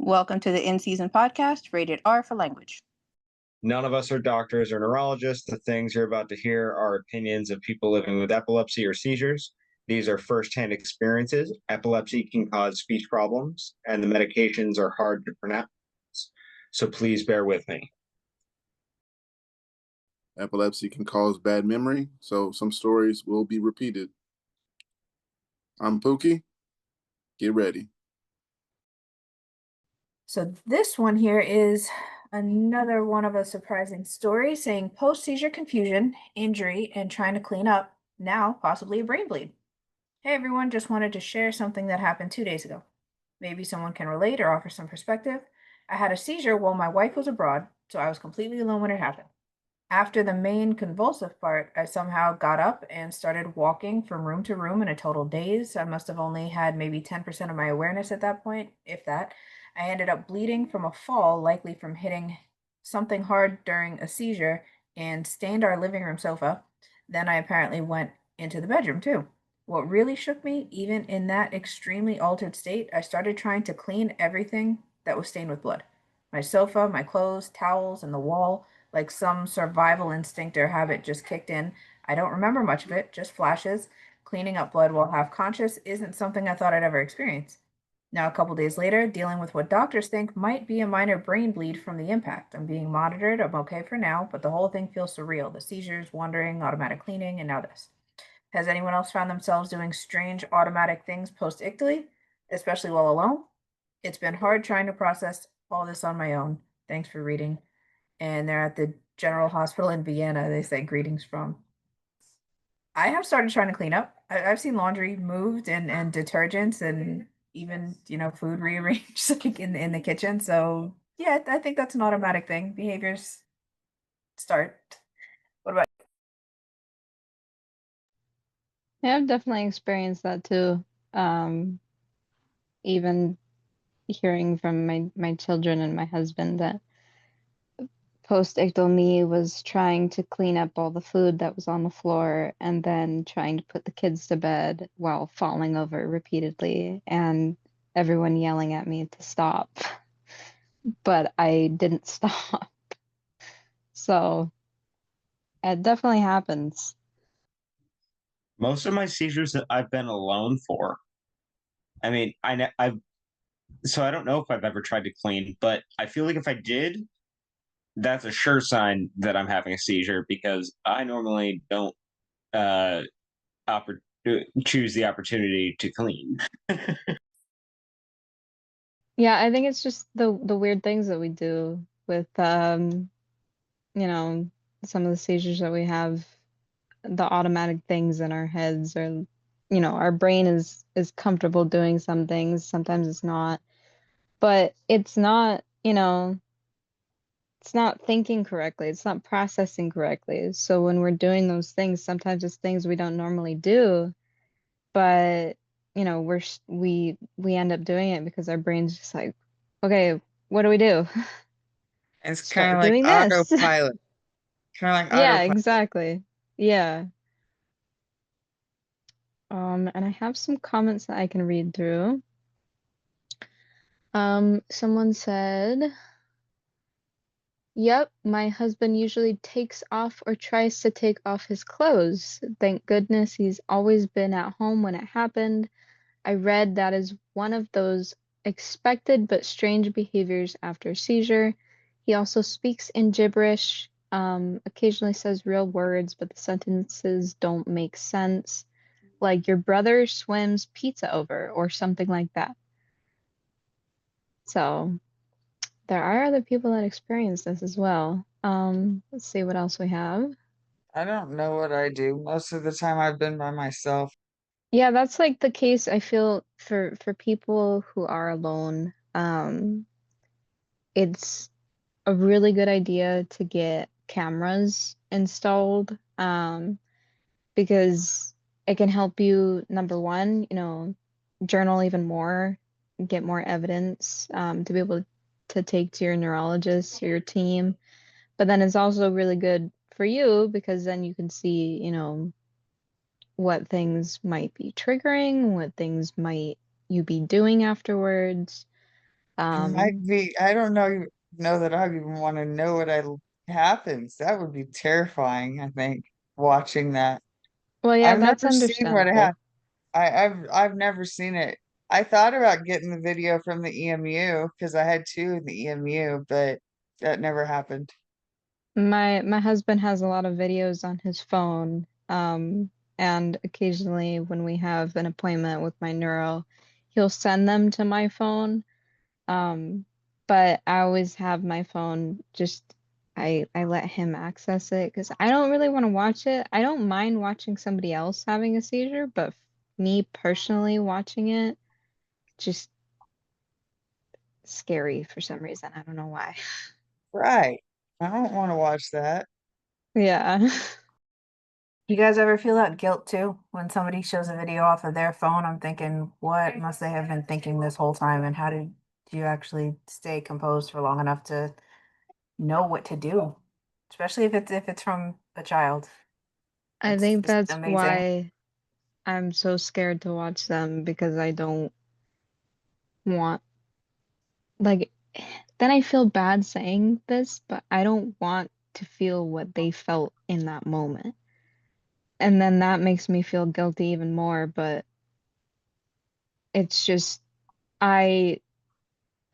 Welcome to the In Season podcast, rated R for language. None of us are doctors or neurologists. The things you're about to hear are opinions of people living with epilepsy or seizures. These are firsthand experiences. Epilepsy can cause speech problems, and the medications are hard to pronounce. So please bear with me. Epilepsy can cause bad memory, so some stories will be repeated. I'm Pookie. Get ready. So this one here is another one of a surprising story saying post-seizure confusion, injury, and trying to clean up, now possibly a brain bleed. Hey everyone, just wanted to share something that happened 2 days ago. Maybe someone can relate or offer some perspective. I had a seizure while my wife was abroad, so I was completely alone when it happened. After the main convulsive part, I somehow got up and started walking from room to room in a total daze. I must have only had maybe 10% of my awareness at that point, if that. I ended up bleeding from a fall, likely from hitting something hard during a seizure, and stained our living room sofa. Then I apparently went into the bedroom too. What really shook me, even in that extremely altered state, I started trying to clean everything that was stained with blood. My sofa, my clothes, towels, and the wall, like some survival instinct or habit just kicked in. I don't remember much of it, just flashes. Cleaning up blood while half conscious isn't something I thought I'd ever experience. Now, a couple days later, dealing with what doctors think might be a minor brain bleed from the impact. I'm being monitored. I'm okay for now, but the whole thing feels surreal. The seizures, wandering, automatic cleaning, and now this. Has anyone else found themselves doing strange automatic things post-ictally, especially while alone? It's been hard trying to process all this on my own. Thanks for reading. And they're at the General Hospital in Vienna. They say greetings from. I have started trying to clean up. I've seen laundry moved and detergents and even food rearranged like in the kitchen. So yeah, I think that's an automatic thing. Behaviors start. What about Yeah, I've definitely experienced that too. Even hearing from my children and my husband that post-ictal me was trying to clean up all the food that was on the floor and then trying to put the kids to bed while falling over repeatedly and everyone yelling at me to stop. But I didn't stop. So it definitely happens. Most of my seizures that I've been alone for. I mean, so I don't know if I've ever tried to clean, but I feel like if I did, that's a sure sign that I'm having a seizure because I normally don't uh choose the opportunity to clean. Yeah, I think it's just the weird things that we do with you know, some of the seizures that we have, the automatic things in our heads or our brain is comfortable doing some things, sometimes it's not. But it's not, it's not thinking correctly, it's not processing correctly. So when we're doing those things, sometimes it's things we don't normally do, but we end up doing it because our brain's just like, okay, what do we do? It's kind Start of like doing this. autopilot. Kind of like Yeah, autopilot. exactly. Yeah. And I have some comments that I can read through. Someone said, "Yep, my husband usually takes off or tries to take off his clothes. Thank goodness he's always been at home when it happened. I read that is one of those expected but strange behaviors after seizure. He also speaks in gibberish, occasionally says real words, but the sentences don't make sense. Like your brother swims pizza over or something like that." So there are other people that experience this as well. Let's see what else we have. I don't know what I do. Most of the time I've been by myself. Yeah, that's like the case I feel for people who are alone. It's a really good idea to get cameras installed, because it can help you, number one, journal even more, get more evidence, to be able to take to your neurologist or your team. But then it's also really good for you because then you can see, what things might be triggering, what things might you be doing afterwards. Might be, I don't know that I even want to know happens. That would be terrifying, I think, watching that. Well, yeah, I've that's never seen what it understandable. had. I've never seen it. I thought about getting the video from the EMU because I had two in the EMU, but that never happened. My husband has a lot of videos on his phone, and occasionally when we have an appointment with my neuro, he'll send them to my phone. Um, but I always have my phone just I let him access it because I don't really want to watch it. I don't mind watching somebody else having a seizure, but me personally watching it just scary for some reason. I don't know why. Right. I don't want to watch that. Yeah. You guys ever feel that guilt too when somebody shows a video off of their phone? I'm thinking, what must they have been thinking this whole time, and how did you actually stay composed for long enough to know what to do? Especially if it's from a child. I It's think just that's amazing. why I'm so scared to watch them because I don't want like then I feel bad saying this, but I don't want to feel what they felt in that moment. And then that makes me feel guilty even more, but it's just I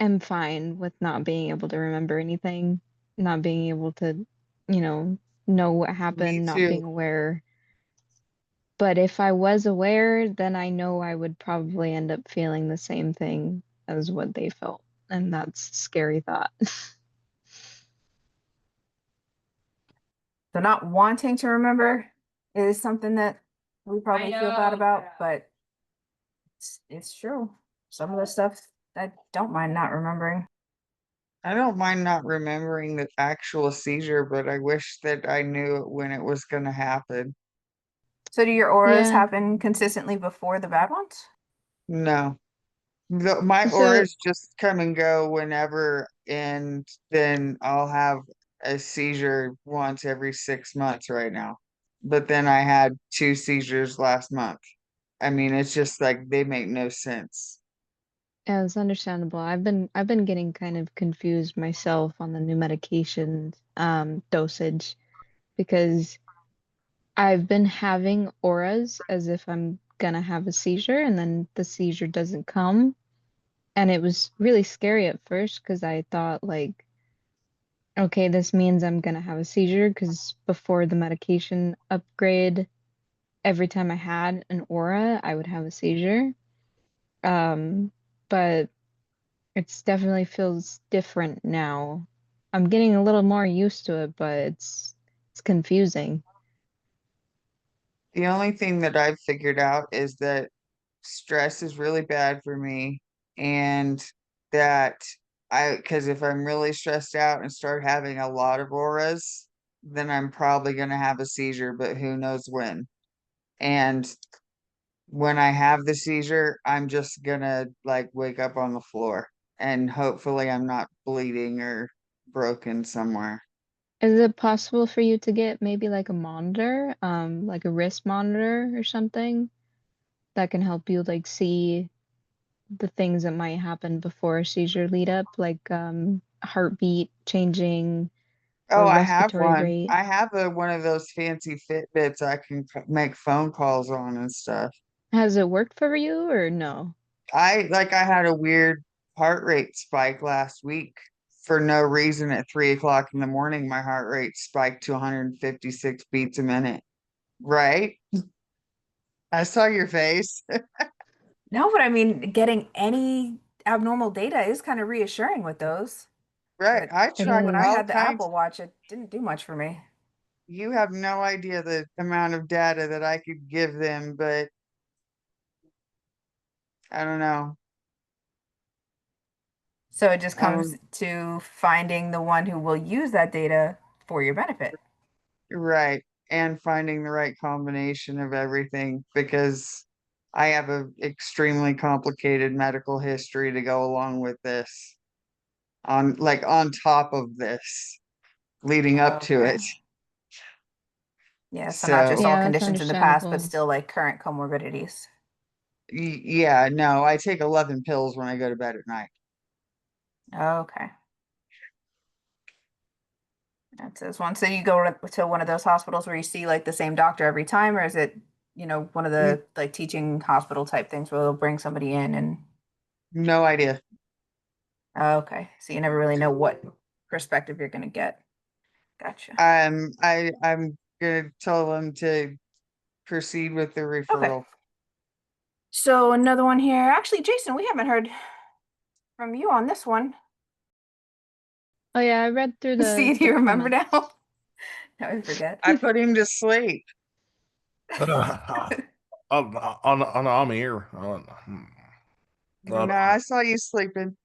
am fine with not being able to remember anything, not being able to, you know what Me happened, not too. being aware. But if I was aware, then I know I would probably end up feeling the same thing as what they felt. And that's a scary thought. So not wanting to remember is something that we probably feel bad about, but it's true. Some of the stuff I don't mind not remembering. I don't mind not remembering the actual seizure, but I wish that I knew it when it was going to happen. So do your auras Yeah. happen consistently before the bad ones? No. My So auras just come and go whenever, and then I'll have a seizure once every 6 months right now. But then I had two seizures last month. I mean, it's just like they make no sense. yeah, it's understandable. I've been getting kind of confused myself on the new medication dosage because I've been having auras as if I'm gonna have a seizure and then the seizure doesn't come. And it was really scary at first because I thought like, okay, this means I'm gonna have a seizure because before the medication upgrade, every time I had an aura, I would have a seizure. But it's definitely feels different now. I'm getting a little more used to it, but it's confusing. The only thing that I've figured out is that stress is really bad for me, and that because if I'm really stressed out and start having a lot of auras, then I'm probably going to have a seizure, but who knows when. And when I have the seizure, I'm just gonna like wake up on the floor, and hopefully I'm not bleeding or broken somewhere. Is it possible for you to get maybe like a monitor, like a wrist monitor or something that can help you like see the things that might happen before a seizure lead up, like heartbeat changing Oh, or I have respiratory one. rate? I have one of those fancy Fitbits I can make phone calls on and stuff. Has it worked for you or no? I had a weird heart rate spike last week for no reason at 3 o'clock in the morning. My heart rate spiked to 156 beats a minute. Right? I saw your face. No, but I mean, getting any abnormal data is kind of reassuring with those. Right. But I It tracked when I all is. had the kinds. Apple Watch, it didn't do much for me. You have no idea the amount of data that I could give them, but I don't know. So it just I comes don't, to finding the one who will use that data for your benefit. right. And finding the right combination of everything because I have a extremely complicated medical history to go along with this. On top of this, leading up to Okay. it. Yeah, so not just So, all Yeah, that's conditions in the past, but understandable. still like current comorbidities. yeah, no, I take 11 pills when I go to bed at night. Okay. That's this one. So you go to one of those hospitals where you see like the same doctor every time, or is it, one of the like teaching hospital type things where they'll bring somebody in and No idea. okay. So you never really know what perspective you're gonna get. Gotcha. I'm gonna tell them to proceed with the referral. So another one here. Actually, Jason, we haven't heard from you on this one. Oh yeah, I read through See, the do you remember comments. now? Now I forget. I put him to sleep. I'm here. No, I saw you sleeping.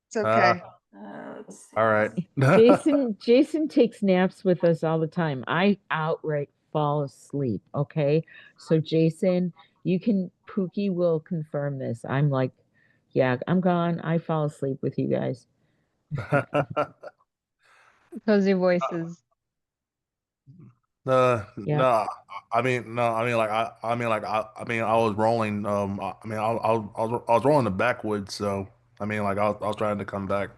It's okay. Let's see. all right. Jason takes naps with us all the time. I outright fall asleep. Okay. So Jason, Pookie will confirm this. I'm like, yeah, I'm gone. I fall asleep with you guys. Cozy voices. Yeah. No, I was rolling. I was rolling the backwoods. So, I was trying to come back.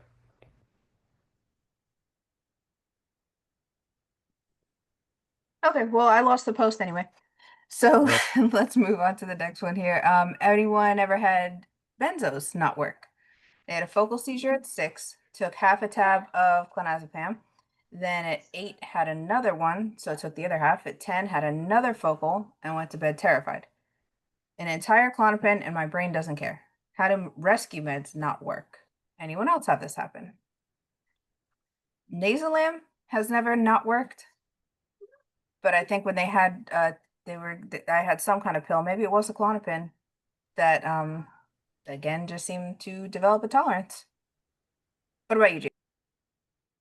Okay, well, I lost the post anyway. So Yeah. let's move on to the next one here. Anyone ever had benzos not work? They had a focal seizure at 6, took half a tab of clonazepam. Then at 8 had another one, so took the other half. At 10 had another focal and went to bed terrified. An entire Klonopin and my brain doesn't care. How do rescue meds not work? Anyone else have this happen? Nasalam has never not worked, but I think when they had I had some kind of pill, maybe it was a Klonopin, that again just seemed to develop a tolerance. What about you, Jay?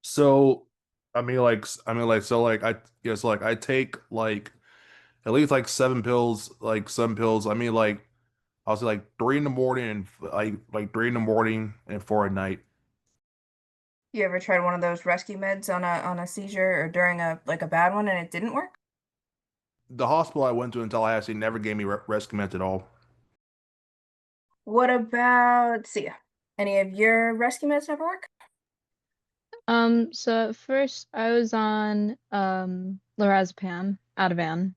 So, I take like at least like 7 pills, like some pills. I'll say like 3 in the morning and like 3 in the morning and 4 at night. You ever tried one of those rescue meds on a seizure or during a bad one and it didn't work? The hospital I went to in Tallahassee never gave me rescue meds at all. What about Sia? Any of your rescue meds never work? So at first I was on lorazepam, Ativan.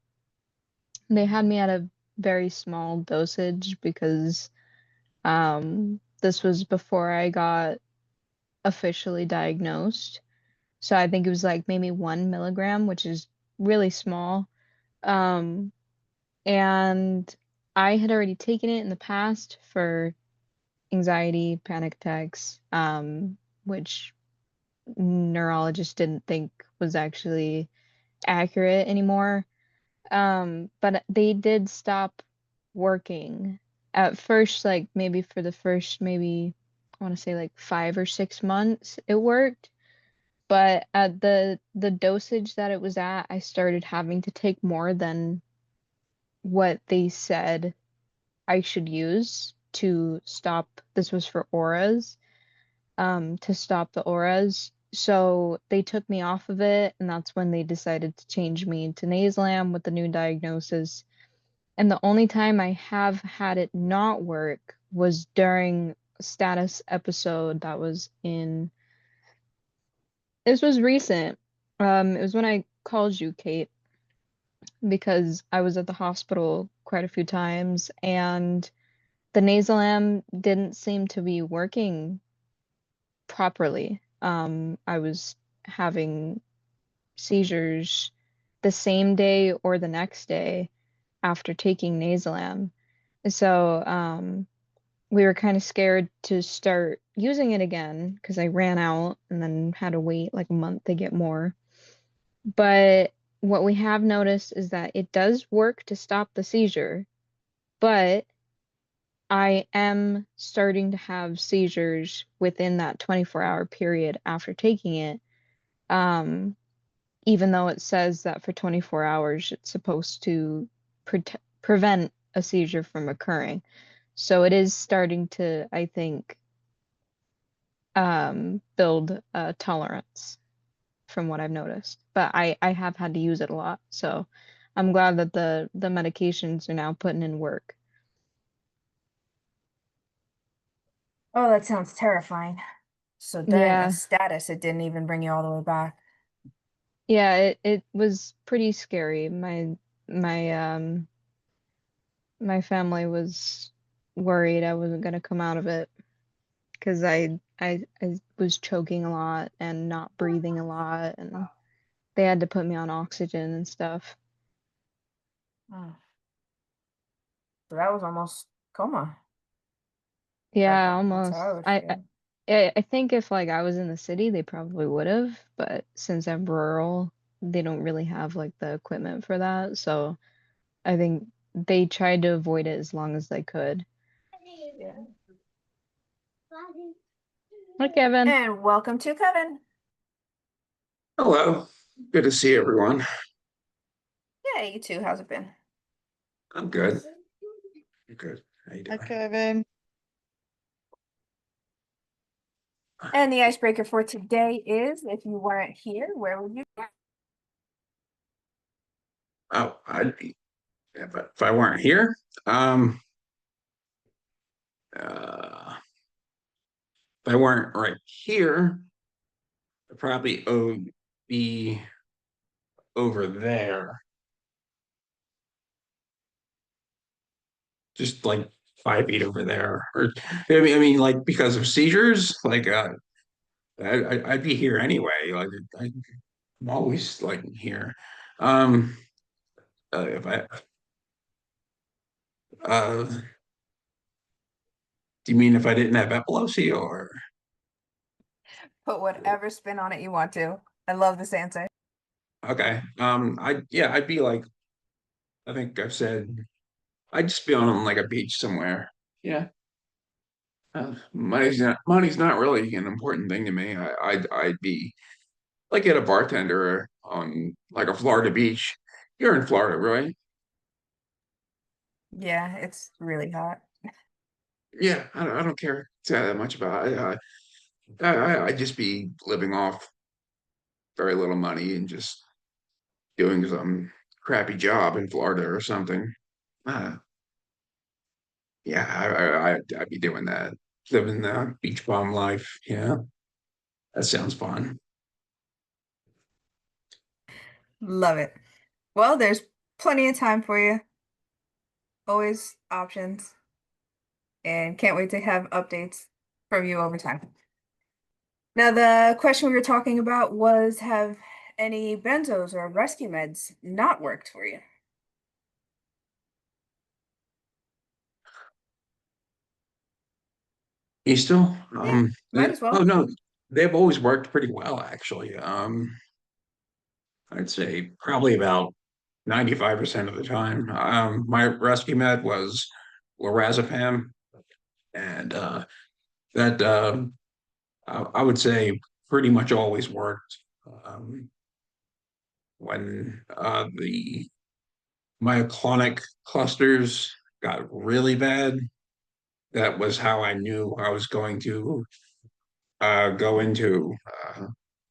They had me at a very small dosage because this was before I got officially diagnosed. So I think it was like maybe 1 milligram, which is really small. Um, and I had already taken it in the past for anxiety, panic attacks, which neurologists didn't think was actually accurate anymore. But they did stop working at first, like maybe for the first, maybe I want to say like 5 or 6 months, it worked. But at the dosage that it was at, I started having to take more than what they said I should use to stop. This was for auras, to stop the auras. So they took me off of it, and that's when they decided to change me to Nasalam with the new diagnosis. And the only time I have had it not work was during a status episode that was in, this was recent. It was when I called you, Kate, because I was at the hospital quite a few times and the Nasalam didn't seem to be working properly. I was having seizures the same day or the next day after taking Nasalam. So, we were kind of scared to start using it again because I ran out and then had to wait like a month to get more. But what we have noticed is that it does work to stop the seizure, but I am starting to have seizures within that 24-hour period after taking it. Even though it says that for 24 hours it's supposed to prevent a seizure from occurring. So it is starting to, I think, build a tolerance from what I've noticed. But I have had to use it a lot. So I'm glad that the medications are now putting in work. Oh, that sounds terrifying. So then Yeah. a status, it didn't even bring you all the way back. Yeah, it was pretty scary. My my family was worried I wasn't gonna come out of it because I was choking a lot and not breathing a lot, and they had to put me on oxygen and stuff. Oh. So that was almost coma. Yeah, That's almost. how I would I feel. I think if like I was in the city, they probably would have, but since I'm rural, they don't really have like the equipment for that. So I think they tried to avoid it as long as they could. Yeah. Hi, Kevin. And welcome to Kevin. Hello. Good to see everyone. Yeah, you too. How's it been? I'm good. I'm good. How you Hi, doing? Kevin. And the icebreaker for today is, if you weren't here, where would you be? Oh, I'd be if I weren't here. If I weren't right here, I'd probably be over there. Just like 5 feet over there. Or I mean, like because of seizures, like I'd be here anyway. Like I'm always like here. Um, if I uh, do you mean if I didn't have epilepsy or? Put whatever spin on it you want to. I love this answer. Okay. I'd be like, I think I've said, I'd just be on like a beach somewhere. Yeah. Money's not really an important thing to me. I'd be like at a bartender on like a Florida beach. You're in Florida, right? Yeah, it's really hot. Yeah. I don't care that much about it. I'd just be living off very little money and just doing some crappy job in Florida or something. Uh, Yeah, I'd be doing that. Living the beach bum life. Yeah, that sounds fun. Love it. Well, there's plenty of time for you. Always options. And can't wait to have updates from you over time. Now, the question we were talking about was, have any benzos or rescue meds not worked for you? You still? Yeah, might as Oh well. no, they've always worked pretty well actually. I'd say probably about 95% of the time. My rescue med was lorazepam, and that I would say pretty much always worked. Um, when the myoclonic clusters got really bad, that was how I knew I was going to go into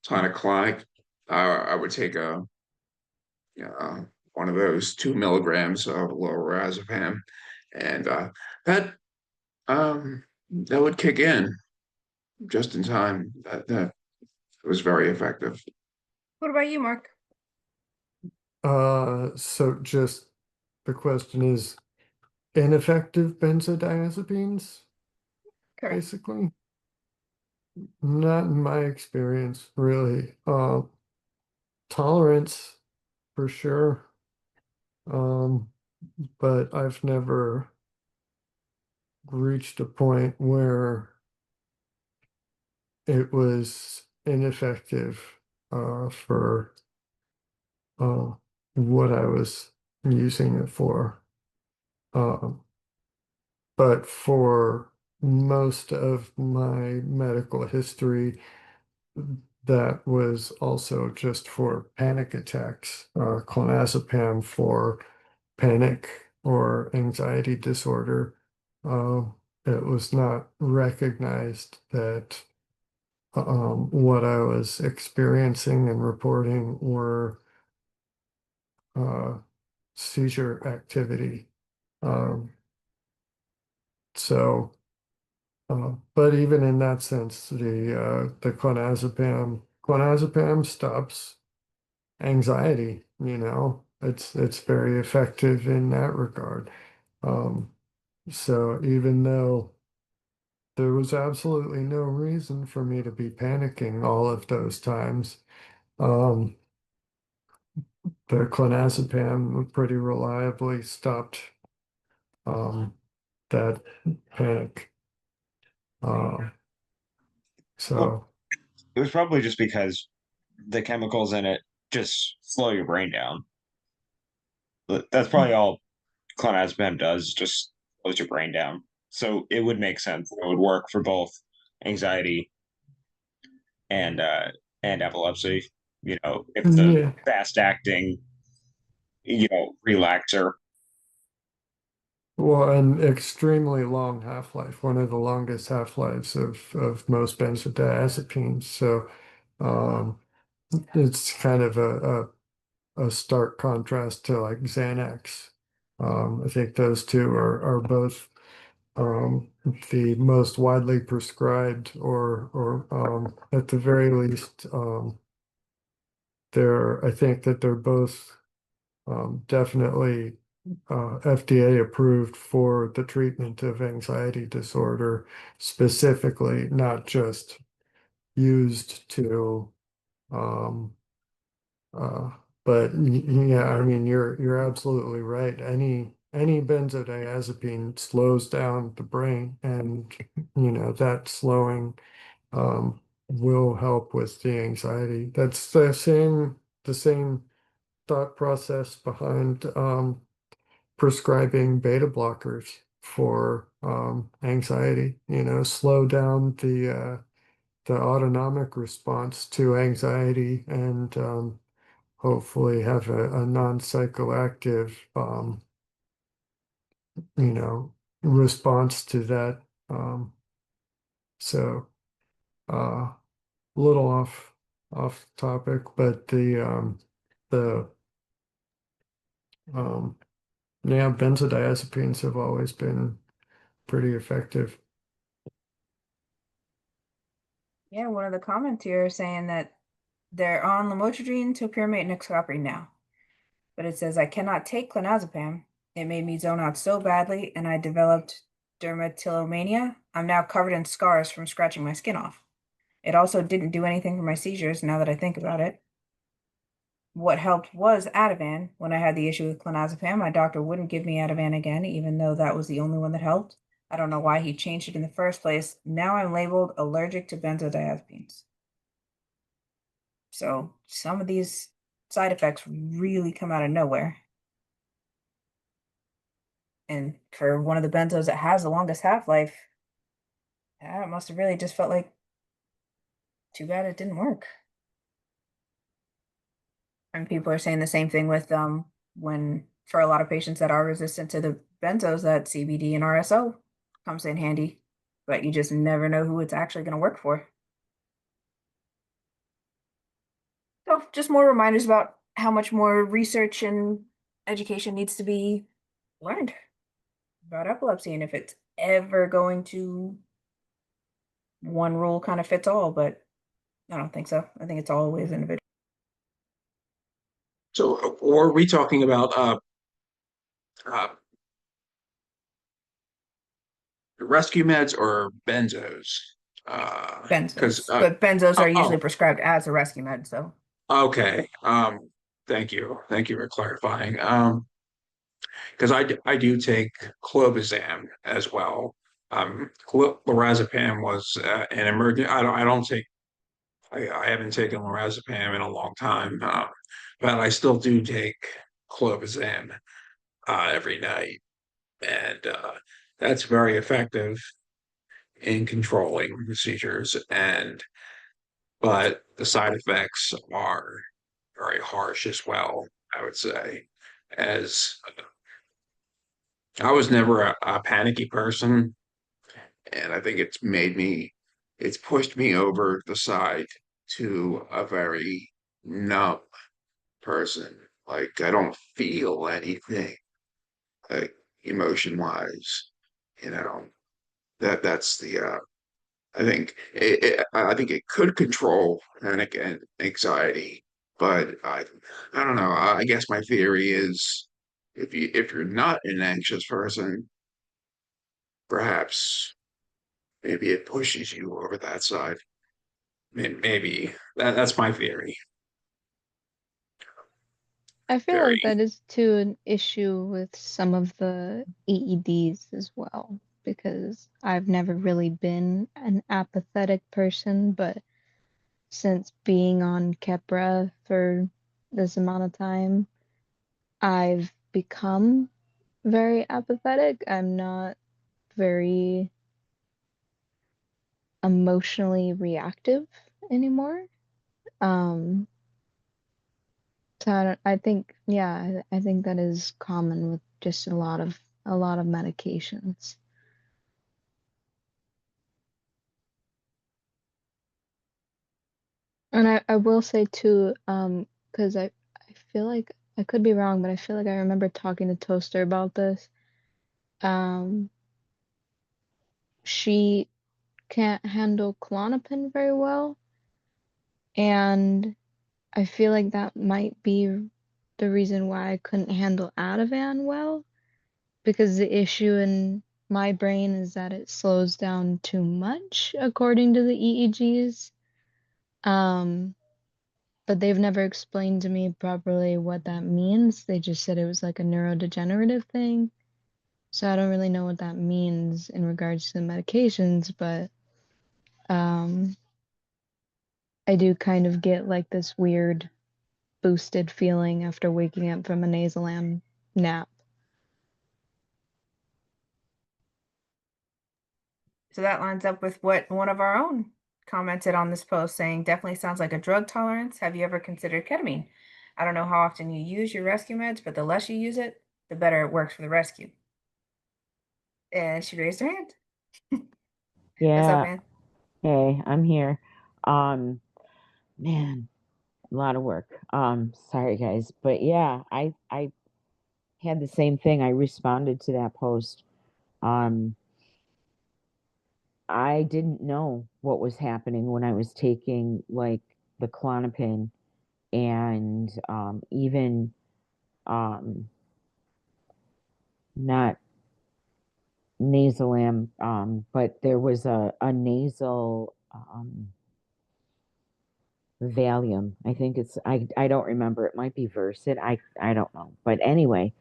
tonic-clonic. I would take one of those 2 milligrams of lorazepam, and that that would kick in just in time. That was very effective. What about you, Mark? So just the question is ineffective benzodiazepines, Correct. basically? Not in my experience, really. Tolerance for sure. Um, but I've never reached a point where it was ineffective for uh what I was using it for. Um, but for most of my medical history, that was also just for panic attacks, clonazepam for panic or anxiety disorder. Uh, it was not recognized that what I was experiencing and reporting were uh, seizure activity. Um, so But even in that sense, the clonazepam stops anxiety. It's very effective in that regard. Um, so even though there was absolutely no reason for me to be panicking all of those times, um, the clonazepam pretty reliably stopped that panic. Uh, so. Well, it was probably just because the chemicals in it just slow your brain down. But that's probably all clonazepam does, just slows your brain down. So it would make sense that it would work for both anxiety and epilepsy. If the Yeah. fast acting, relaxer. Well, an extremely long half-life, one of the longest half-lives of most benzodiazepines. So it's kind of a stark contrast to like Xanax. I think those two are both the most widely prescribed, or at the very least, I think that they're both definitely FDA approved for the treatment of anxiety disorder, specifically, not just used to, um, uh, but yeah, I mean, you're absolutely right. Any benzodiazepine slows down the brain, and that slowing will help with the anxiety. That's the same thought process behind prescribing beta blockers for anxiety. Slow down the autonomic response to anxiety, and hopefully have a non-psychoactive response to that. So a little off topic, but the um, yeah, benzodiazepines have always been pretty effective. Yeah, one of the comments here is saying that they're on lamotrigine, topiramate, and excopri now. But it says, I cannot take clonazepam. It made me zone out so badly, and I developed dermatillomania. I'm now covered in scars from scratching my skin off. It also didn't do anything for my seizures, now that I think about it. What helped was Ativan. When I had the issue with clonazepam, my doctor wouldn't give me Ativan again, even though that was the only one that helped. I don't know why he changed it in the first place. Now I'm labeled allergic to benzodiazepines. So some of these side effects really come out of nowhere. And for one of the benzos that has the longest half-life, it must have really just felt like too bad it didn't work. And people are saying the same thing with when for a lot of patients that are resistant to the benzos, that CBD and RSO comes in handy, but you just never know who it's actually going to work for. So just more reminders about how much more research and education needs to be learned about epilepsy, and if it's ever going to one rule kind of fits all, but I don't think so. I think it's always individual. So, or are we talking about uh, rescue meds or benzos? Because Benzos, but benzos are usually oh, prescribed as a rescue med. So okay. Thank you for clarifying. Because I do take clobazam as well. Lorazepam was an emergent. I don't take. I haven't taken lorazepam in a long time, but I still do take clobazam every night, and that's very effective in controlling the seizures. But the side effects are very harsh as well, I would say, as I was never a panicky person, and I think it's pushed me over the side to a very numb person. Like I don't feel anything, like emotion wise, you know. That's the I think it could control panic and anxiety, but I don't know. I guess my theory is if you're not an anxious person, perhaps maybe it pushes you over that side. Maybe that's my theory. I feel Very like that is too an issue with some of the EEDs as well, because I've never really been an apathetic person, but since being on Kepra for this amount of time, I've become very apathetic. I'm not very emotionally reactive anymore. Um, so I think, yeah, I think that is common with just a lot of medications. And I will say too, because I feel like I could be wrong, but I feel like I remember talking to Toaster about this. Um, she can't handle Klonopin very well, and I feel like that might be the reason why I couldn't handle Ativan well, because the issue in my brain is that it slows down too much according to the EEGs. Um, but they've never explained to me properly what that means. They just said it was like a neurodegenerative thing. So I don't really know what that means in regards to the medications, but um, I do kind of get like this weird boosted feeling after waking up from a nasal nap. So that lines up with what one of our own commented on this post, saying definitely sounds like a drug tolerance. Have you ever considered ketamine? I don't know how often you use your rescue meds, but the less you use it, the better it works for the rescue. And she raised her hand. What's up, Yeah. man? Hey, I'm here. Um, man, a lot of work. Sorry guys, but yeah, I had the same thing. I responded to that post. Um, I didn't know what was happening when I was taking like the Klonopin and even um not nasal but there was a nasal Valium. I think it's I don't remember. It might be Versed. I don't know. But anyway,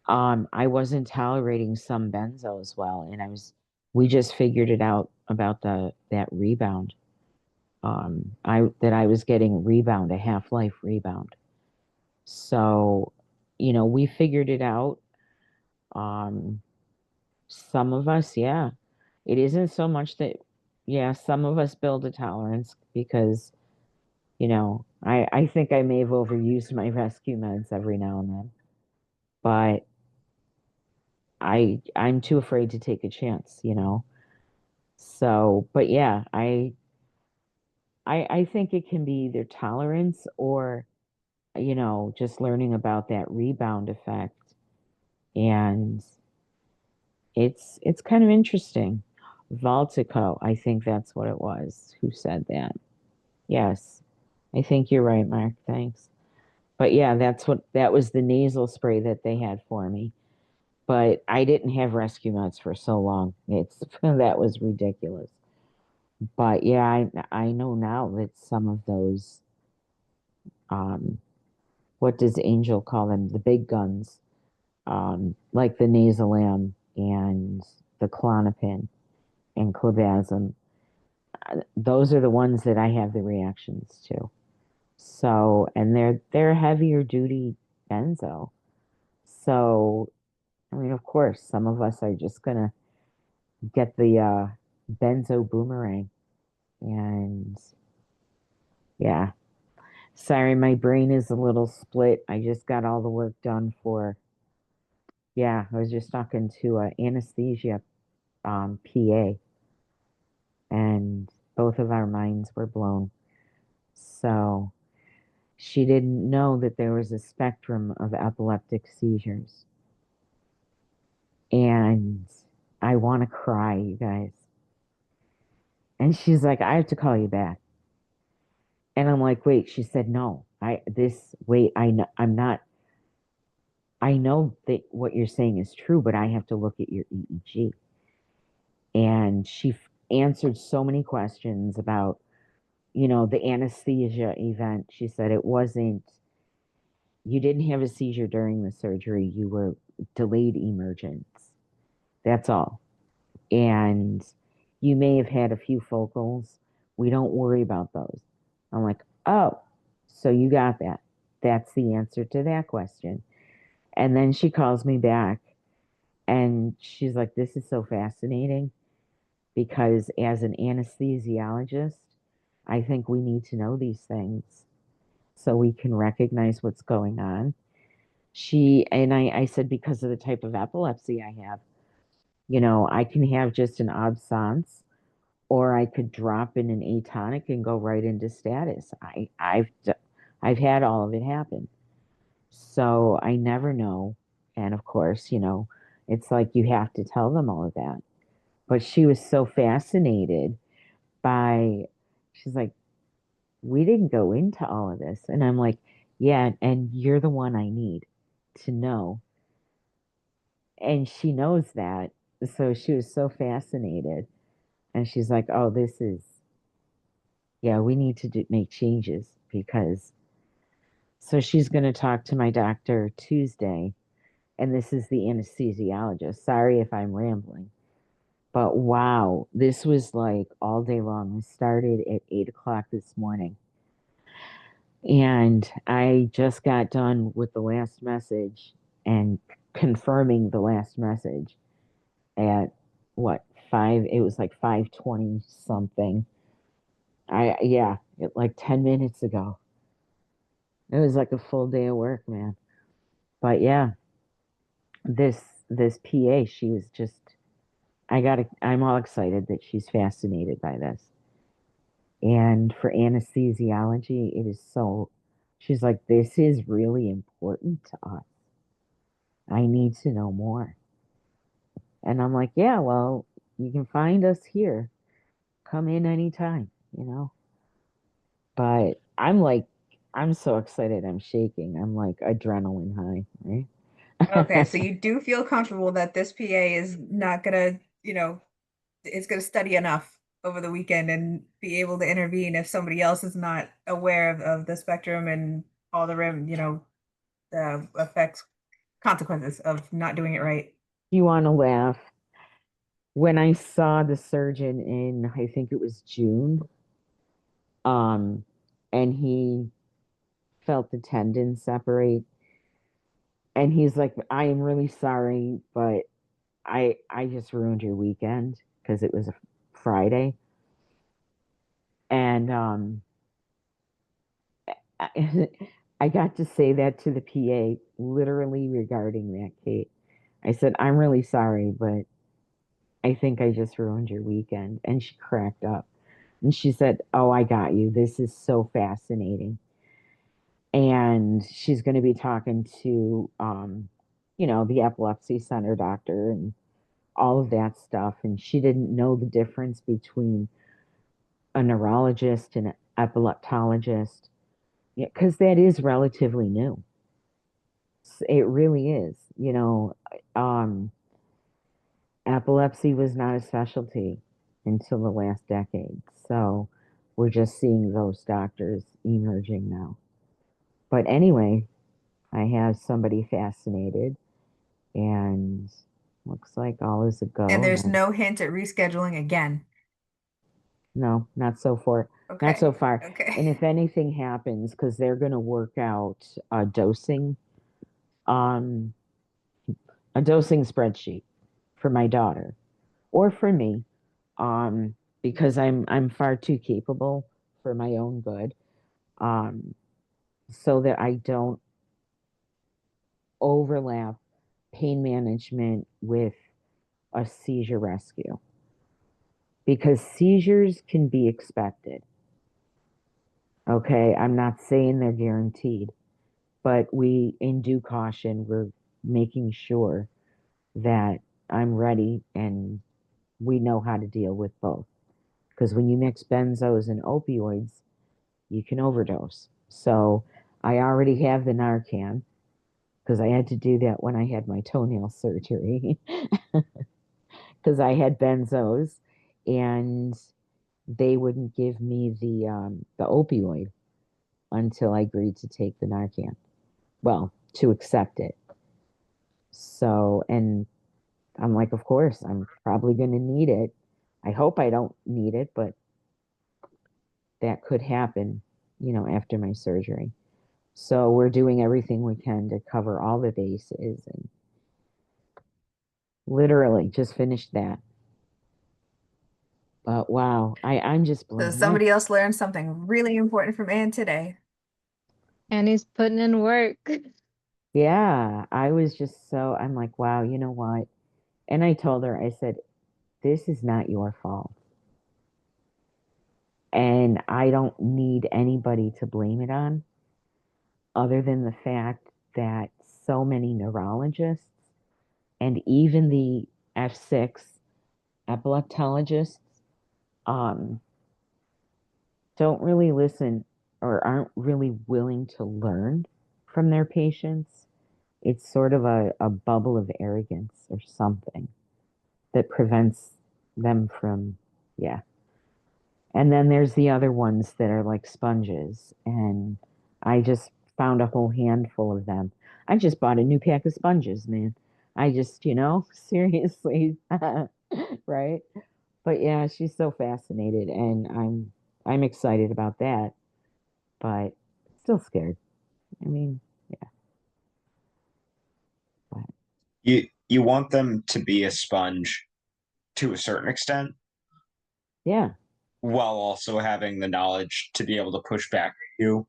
I wasn't tolerating some benzo as well, and we just figured it out about that rebound. I was getting rebound, a half-life rebound. So, we figured it out. Um, some of us, yeah. It isn't so much that, yeah, some of us build a tolerance because, I think I may have overused my rescue meds every now and then, but I'm too afraid to take a chance. So, but yeah, I think it can be either tolerance or, just learning about that rebound effect. And it's kind of interesting. Valtico, I think that's what it was. Who said that? Yes. I think you're right, Mark. Thanks. But yeah, that was the nasal spray that they had for me. But I didn't have rescue meds for so long. It's that was ridiculous. But yeah, I know now that some of those um what does Angel call them? The big guns, like the Nasalam and the Clonopin and Clobazam. Those are the ones that I have the reactions to. So, and they're heavier duty benzo. So, I mean, of course, some of us are just gonna get the benzo boomerang, and yeah. Sorry, my brain is a little split. I just got all the work done for. Yeah, I was just talking to anesthesia PA, and both of our minds were blown. So she didn't know that there was a spectrum of epileptic seizures. And I want to cry, you guys. And she's like, I have to call you back. And I'm like, wait, she said, no, I'm not, I know that what you're saying is true, but I have to look at your EEG. And she answered so many questions about, the anesthesia event. She said you didn't have a seizure during the surgery, you were delayed emergence. That's all. And you may have had a few focals. We don't worry about those. I'm like, oh, so you got that. That's the answer to that question. And then she calls me back and she's like, this is so fascinating because as an anesthesiologist, I think we need to know these things so we can recognize what's going on. I said, because of the type of epilepsy I have, I can have just an absence or I could drop in an atonic and go right into status. I've had all of it happen. So I never know. And of course, it's like you have to tell them all of that. But she was so fascinated by, she's like, we didn't go into all of this. And I'm like, yeah, and you're the one I need to know. And she knows that. So she was so fascinated. And she's like, oh, yeah, we need to make changes because. So she's going to talk to my doctor Tuesday. And this is the anesthesiologist. Sorry if I'm rambling. But wow, this was like all day long. We started at 8 o'clock this morning. And I just got done with the last message and confirming the last message at what, 5? It was like 5:20 something. Like 10 minutes ago. It was like a full day of work, man. But yeah, this this PA, she was just I'm all excited that she's fascinated by this. And for anesthesiology, she's like, this is really important to us. I need to know more. And I'm like, yeah, well, you can find us here. Come in anytime. But I'm so excited. I'm shaking. I'm like adrenaline high, right? Okay, so you do feel comfortable that this PA is not gonna, is gonna study enough over the weekend and be able to intervene if somebody else is not aware of the spectrum and all the effects, consequences of not doing it right. You want to laugh? When I saw the surgeon in, I think it was June, um, and he felt the tendon separate, and he's like, I am really sorry, but I just ruined your weekend because it was a Friday. And I, I got to say that to the PA literally regarding that, Kate. I said, I'm really sorry, but I think I just ruined your weekend. And she cracked up and she said, oh, I got you. This is so fascinating. And she's going to be talking to, the epilepsy center doctor and all of that stuff. And she didn't know the difference between a neurologist and an epileptologist. Yeah, because that is relatively new. It really is. Epilepsy was not a specialty until the last decade. So we're just seeing those doctors emerging now. But anyway, I have somebody fascinated and looks like all is a go. And there's no hint at rescheduling again. No, not so far. Okay. Not so far. Okay. And if anything happens, because they're going to work out dosing, um, a dosing spreadsheet for my daughter or for me, because I'm far too capable for my own good, um, so that I don't overlap pain management with a seizure rescue. Because seizures can be expected. Okay, I'm not saying they're guaranteed, but in due caution, we're making sure that I'm ready and we know how to deal with both. Because when you mix benzos and opioids, you can overdose. So I already have the Narcan because I had to do that when I had my toenail surgery because I had benzos and they wouldn't give me the opioid until I agreed to take the Narcan. Well, to accept it. So, and I'm like, of course, I'm probably going to need it. I hope I don't need it, but that could happen, after my surgery. So we're doing everything we can to cover all the bases and literally just finished that. But wow, I'm just blown So away. somebody else learned something really important from Anne today. And he's putting in work. Yeah, I was just so, I'm like, wow, you know what? And I told her, I said, this is not your fault. And I don't need anybody to blame it on other than the fact that so many neurologists and even the F6 epileptologists um, don't really listen or aren't really willing to learn from their patients. It's sort of a bubble of arrogance or something that prevents them from, yeah. And then there's the other ones that are like sponges. And I just found a whole handful of them. I just bought a new pack of sponges, man. I just, seriously, right? But yeah, she's so fascinated and I'm excited about that, but still scared. I mean, yeah. But You want them to be a sponge to a certain extent, yeah. while also having the knowledge to be able to push back at you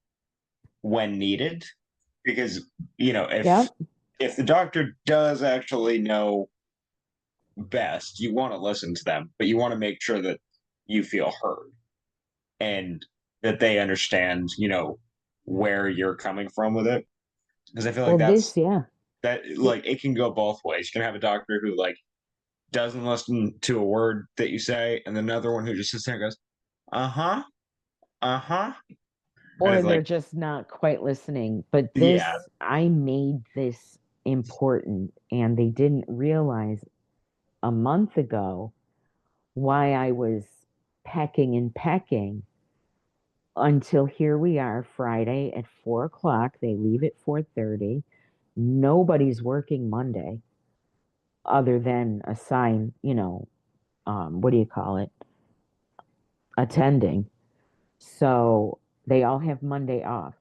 when needed. Because if Yep. if the doctor does actually know best, you want to listen to them, but you want to make sure that you feel heard and that they understand, where you're coming from with it. Because I feel like Well, this, that's yeah. that like it can go both ways. You can have a doctor who like doesn't listen to a word that you say, and another one who just sits there and goes, uh-huh, uh-huh. And Or it's they're like, just not quite listening. But this, yeah, I made this important, and they didn't realize a month ago why I was pecking and pecking until here we are Friday at 4 o'clock. They leave at 4:30. Nobody's working Monday other than assign, what do you call it? Attending. So they all have Monday off.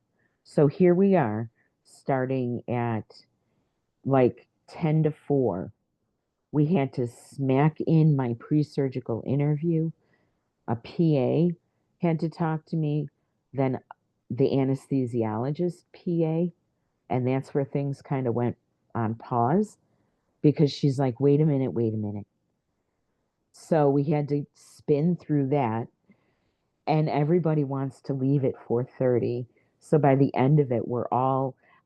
So here we are starting at like 10 to 4. We had to smack in my pre-surgical interview. A PA had to talk to me, then the anesthesiologist PA, and that's where things kind of went on pause because she's like, wait a minute, wait a minute. So we had to spin through that, and everybody wants to leave at 4:30. So by the end of it,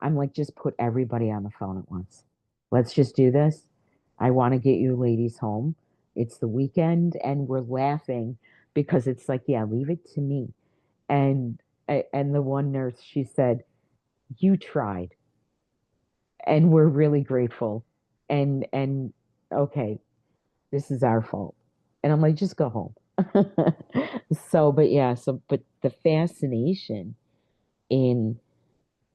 I'm like, just put everybody on the phone at once. Let's just do this. I want to get you ladies home. It's the weekend and we're laughing because it's like, yeah, leave it to me. And and the one nurse, she said, "You tried." And we're really grateful. And okay, this is our fault. And I'm like, just go home. So, but yeah, but the fascination in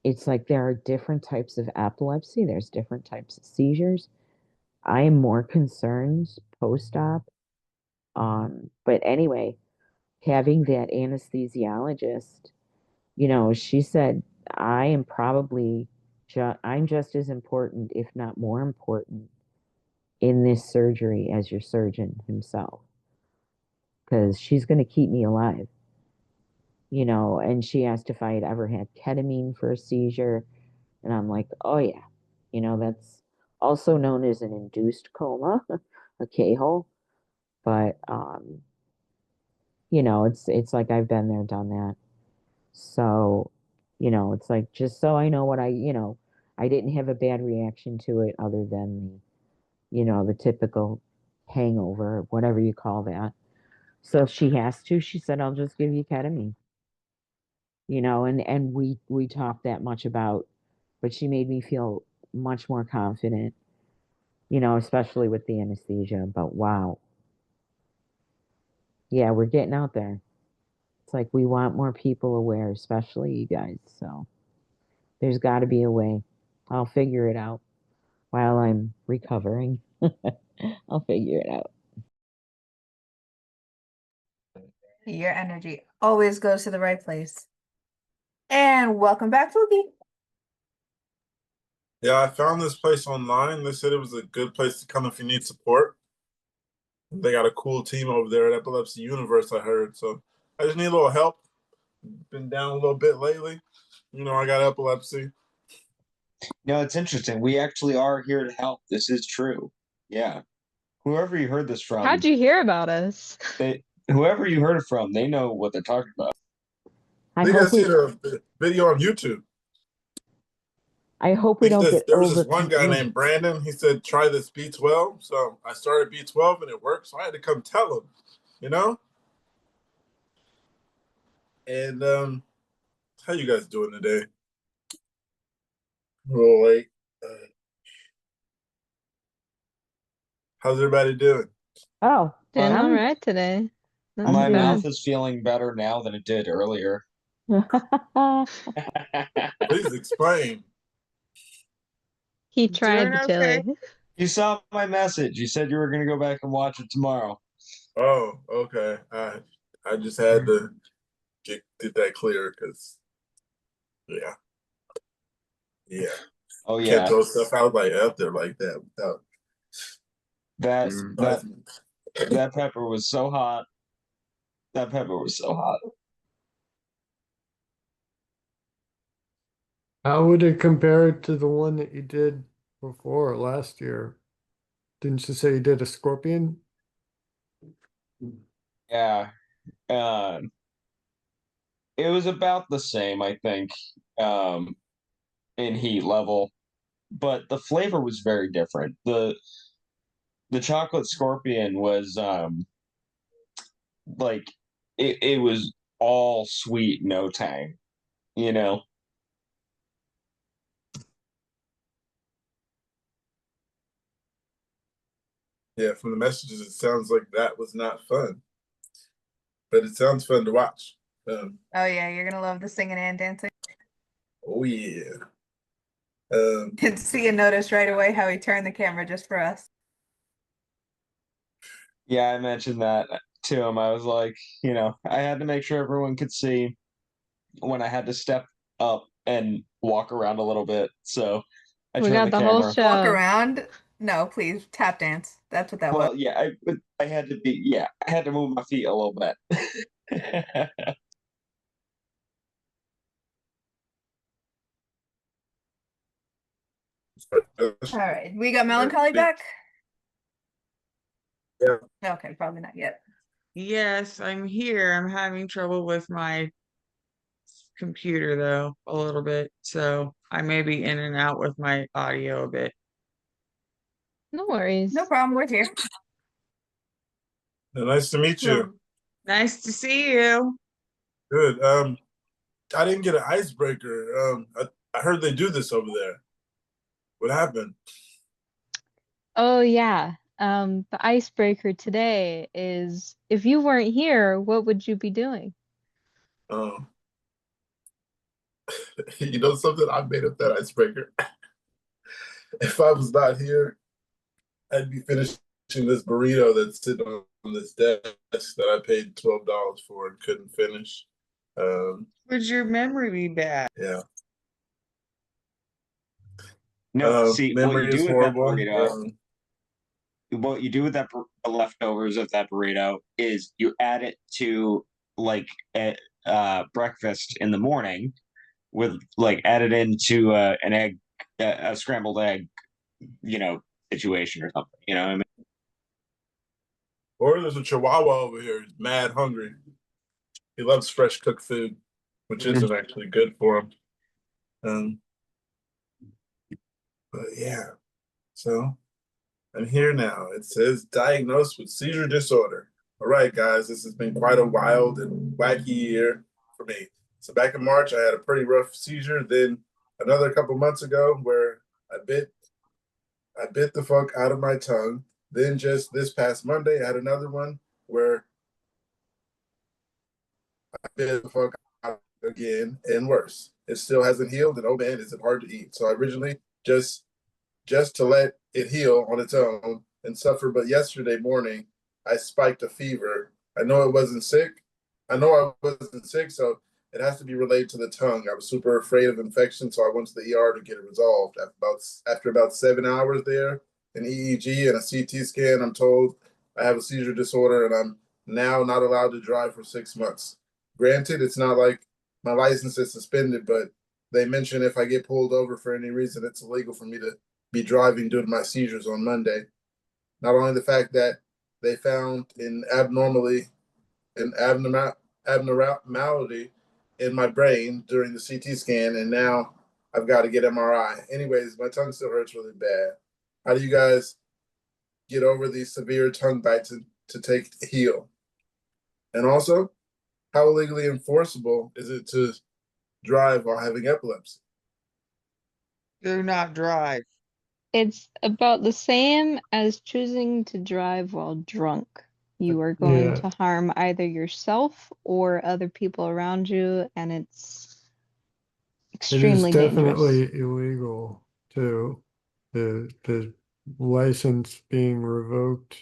it's like there are different types of epilepsy, there's different types of seizures. I am more concerned post-op. But anyway, having that anesthesiologist, she said, I am probably I'm just as important, if not more important, in this surgery as your surgeon himself, because she's going to keep me alive. And she asked if I had ever had ketamine for a seizure. And I'm like, oh, yeah. That's also known as an induced coma, a K-hole. But, it's like I've been there, done that. So, it's like just so I know what I didn't have a bad reaction to it other than the typical hangover, whatever you call that. So if she has to, she said, I'll just give you ketamine. And we talked that much about, but she made me feel much more confident, especially with the anesthesia. But wow. Yeah, we're getting out there. It's like we want more people aware, especially you guys. So there's got to be a way. I'll figure it out while I'm recovering. I'll figure it out. Your energy always goes to the right place. And welcome back, Fuki. Yeah, I found this place online. They said it was a good place to come if you need support. They got a cool team over there at Epilepsy Universe, I heard. So I just need a little help. Been down a little bit lately. I got epilepsy. No, it's interesting. We actually are here to help. This is true. Yeah. Whoever you heard this from, How'd you hear about us? whoever you heard it from, they know what they're talking about. I think I seen a video on YouTube. I hope we don't get There was this over. one guy named Brandon. He said, try this B12. So I started B12 and it worked. So I had to come tell him, And how you guys doing today? A little late. How's everybody doing? Oh, Doing all I'm- right today. Not My too bad. mouth is feeling better now than it did earlier. Please explain. He tried, Doing Chili. okay. You saw my message. You said you were going to go back and watch it tomorrow. Oh, okay. I just had to get that clear because, yeah. Oh Can't yeah, throw stuff out there like that without. that pepper was so hot. That pepper was so hot. How would it compare to the one that you did before last year? Didn't you say you did a scorpion? Yeah. It was about the same, I think, in heat level, but the flavor was very different. The chocolate scorpion was like it was all sweet, no tang, you know. Yeah, from the messages, it sounds like that was not fun, but it sounds fun to watch. Oh yeah, you're gonna love the singing and dancing. Oh yeah. Did see and notice right away how he turned the camera just for us. Yeah, I mentioned that to him. I was like, I had to make sure everyone could see when I had to step up and walk around a little bit. So I We turned got the whole camera. show. Walk around. No, please, tap dance. That's what that was. Well, yeah, I had to I had to move my feet a little bit. All right, we got Melancholy back? Yeah. Okay, probably not yet. Yes, I'm here. I'm having trouble with my computer though, a little bit. So I may be in and out with my audio a bit. No worries. No problem, we're here. Nice to meet you. Nice to see you. Good. I didn't get an icebreaker. I heard they do this over there. What happened? Oh yeah. The icebreaker today is if you weren't here, what would you be doing? You know something? I made up that icebreaker. If I was not here, I'd be finishing this burrito that's sitting on this desk that I paid $12 for and couldn't finish. Would your memory be bad? Yeah. No, see memory is horrible. What you do with the leftovers of that burrito is you add it to like a breakfast in the morning with add it into an egg, a scrambled egg, situation or something. You know what I mean? Or there's a Chihuahua over here. He's mad hungry. He loves fresh cooked food, which isn't actually good for him. But yeah, so I'm here now. It says diagnosed with seizure disorder. All right, guys, this has been quite a wild and wacky year for me. So back in March, I had a pretty rough seizure. Then another couple months ago, where I bit the fuck out of my tongue. Then just this past Monday, I had another one where I bit the fuck out again and worse. It still hasn't healed, and oh man, is it hard to eat. So I originally just to let it heal on its own and suffer. But yesterday morning, I spiked a fever. I know I wasn't sick. So it has to be related to the tongue. I was super afraid of infection, so I went to the ER to get it resolved. After about 7 hours there, an EEG and a CT scan, I'm told I have a seizure disorder and I'm now not allowed to drive for 6 months. Granted, it's not like my license is suspended, but they mention if I get pulled over for any reason, it's illegal for me to be driving due to my seizures on Monday. Not only the fact that they found an abnormality in my brain during the CT scan, and now I've got to get MRI. Anyways, my tongue still hurts really bad. How do you guys get over these severe tongue bites to take to heal? And also, how legally enforceable is it to drive while having epilepsy? Do not drive. It's about the same as choosing to drive while drunk. You are going Yeah. to harm either yourself or other people around you, and it's It is extremely dangerous. definitely illegal too. The license being revoked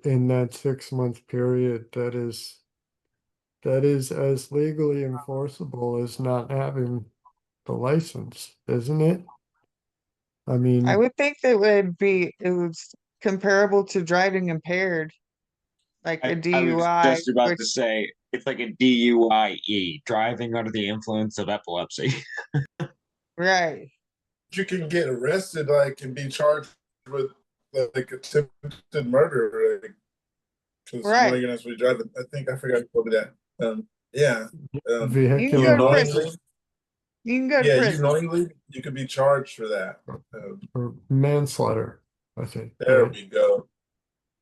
in that 6 month period, that is as legally enforceable as not having the license, isn't it? I I mean, would think it was comparable to driving impaired, like a I was DUI, just about which to say it's like a DUIE, driving under the influence of epilepsy. right. You can get arrested, like, and be charged with like attempted murder, like, because you know Right. you're not supposed to be driving. I think I forgot to tell you that. Yeah. You can You go vehicular to prison. knowingly, You can go to yeah, you prison. knowingly, you could be charged for that. or manslaughter, I think. There Right? we go.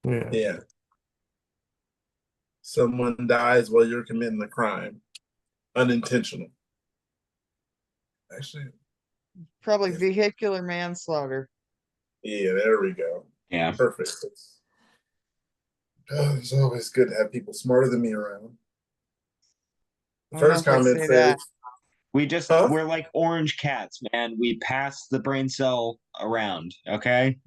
Yeah. Yeah. Someone dies while you're committing the crime, unintentional. Actually, Probably yeah, vehicular manslaughter. there we go. Yeah. Perfect. It's always good to have people smarter than me around. I don't know First if I'd comment say says, that. We're like orange cats, man. We pass the brain cell around, okay?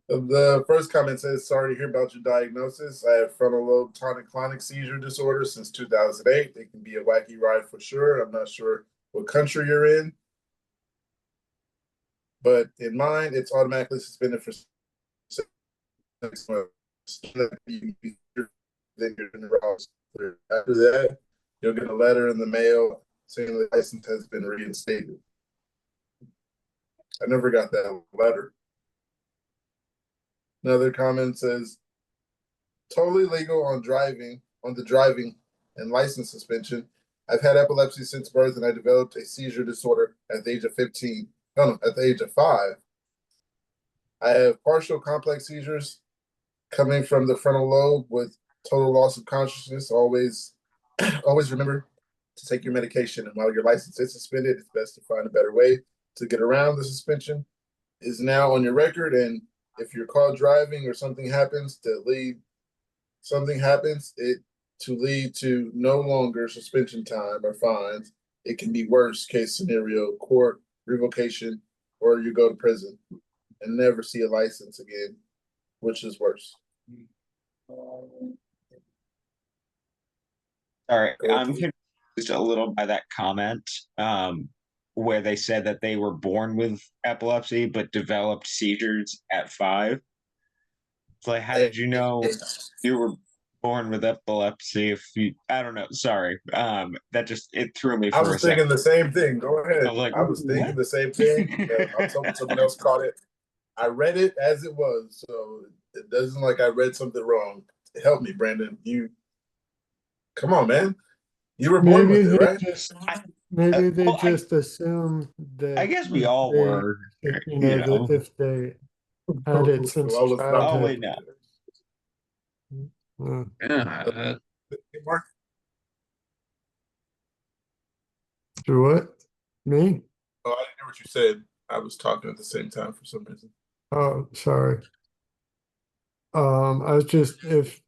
The first comment says, sorry to hear about your diagnosis. I have frontal lobe tonic-clonic seizure disorder since 2008. It can be a wacky ride for sure. I'm not sure what country you're in, but in mine, it's automatically suspended for 6 months. Then your neurologist. After that, you'll get a letter in the mail saying the license has been reinstated. I never got that letter. Another comment says, totally legal on the driving and license suspension. I've had epilepsy since birth and I developed a seizure disorder at the age of 15. No, at the age of 5. I have partial complex seizures coming from the frontal lobe with total loss of consciousness. Always remember to take your medication. And while your license is suspended, it's best to find a better way to get around the suspension. Is now on your record, and if you're caught driving or something happens, it to lead to no longer suspension time or fines. It can be worst case scenario, court, revocation, or you go to prison and never see a license again, which is worse. Sorry, Go I'm to- confused a little by that comment, where they said that they were born with epilepsy but developed seizures at 5. It's like, how did you know you were born with epilepsy if you, I don't know, sorry. That just, it threw me I for a was second. thinking the same thing. Go I ahead. was like, I was thinking what? the same thing. I was hoping someone else caught it. I read it as it was, so it doesn't like I read something wrong. Help me, Brandon. You come on, man. You were born Maybe with it, they right? just Maybe they well, just assume I that guess we all they, were, you you know, that know. if they had it So since I was not Oh childhood. wait, no. Yeah, Mark. Do what? Me? Oh, I didn't hear what you said. I was talking at the same time for some reason. Oh, sorry. I was just if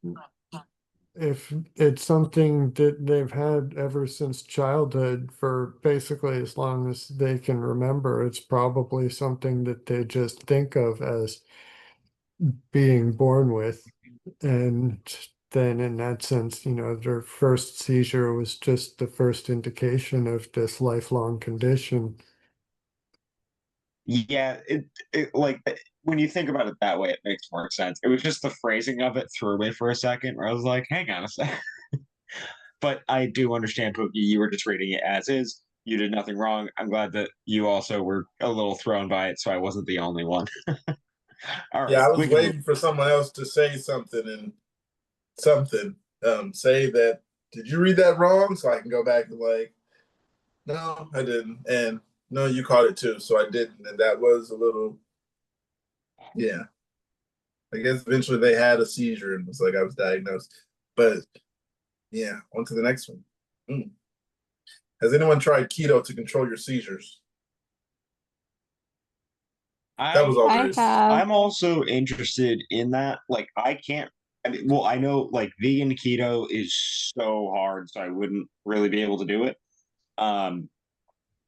it's something that they've had ever since childhood for basically as long as they can remember, it's probably something that they just think of as being born with. And then in that sense, you know, their first seizure was just the first indication of this lifelong condition. Yeah, it like when you think about it that way, it makes more sense. It was just the phrasing of it threw me for a second, where I was like, "Hang on a sec." But I do understand, Pookie. You were just reading it as is. You did nothing wrong. I'm glad that you also were a little thrown by it, so I wasn't the only one. All right, Yeah, I we was can move. waiting for someone else to say something and something. Say that, did you read that wrong? So I can go back and like, no, I didn't. And no, you caught it too. So I didn't. And that was a little, yeah. I guess eventually they had a seizure and was like, I was diagnosed. But yeah, on to the next one. Mm. Has anyone tried keto to control your seizures? That was all there I is. have. I'm also interested in that. Like, I can't. I mean, well, I know like vegan keto is so hard, so I wouldn't really be able to do it. Um,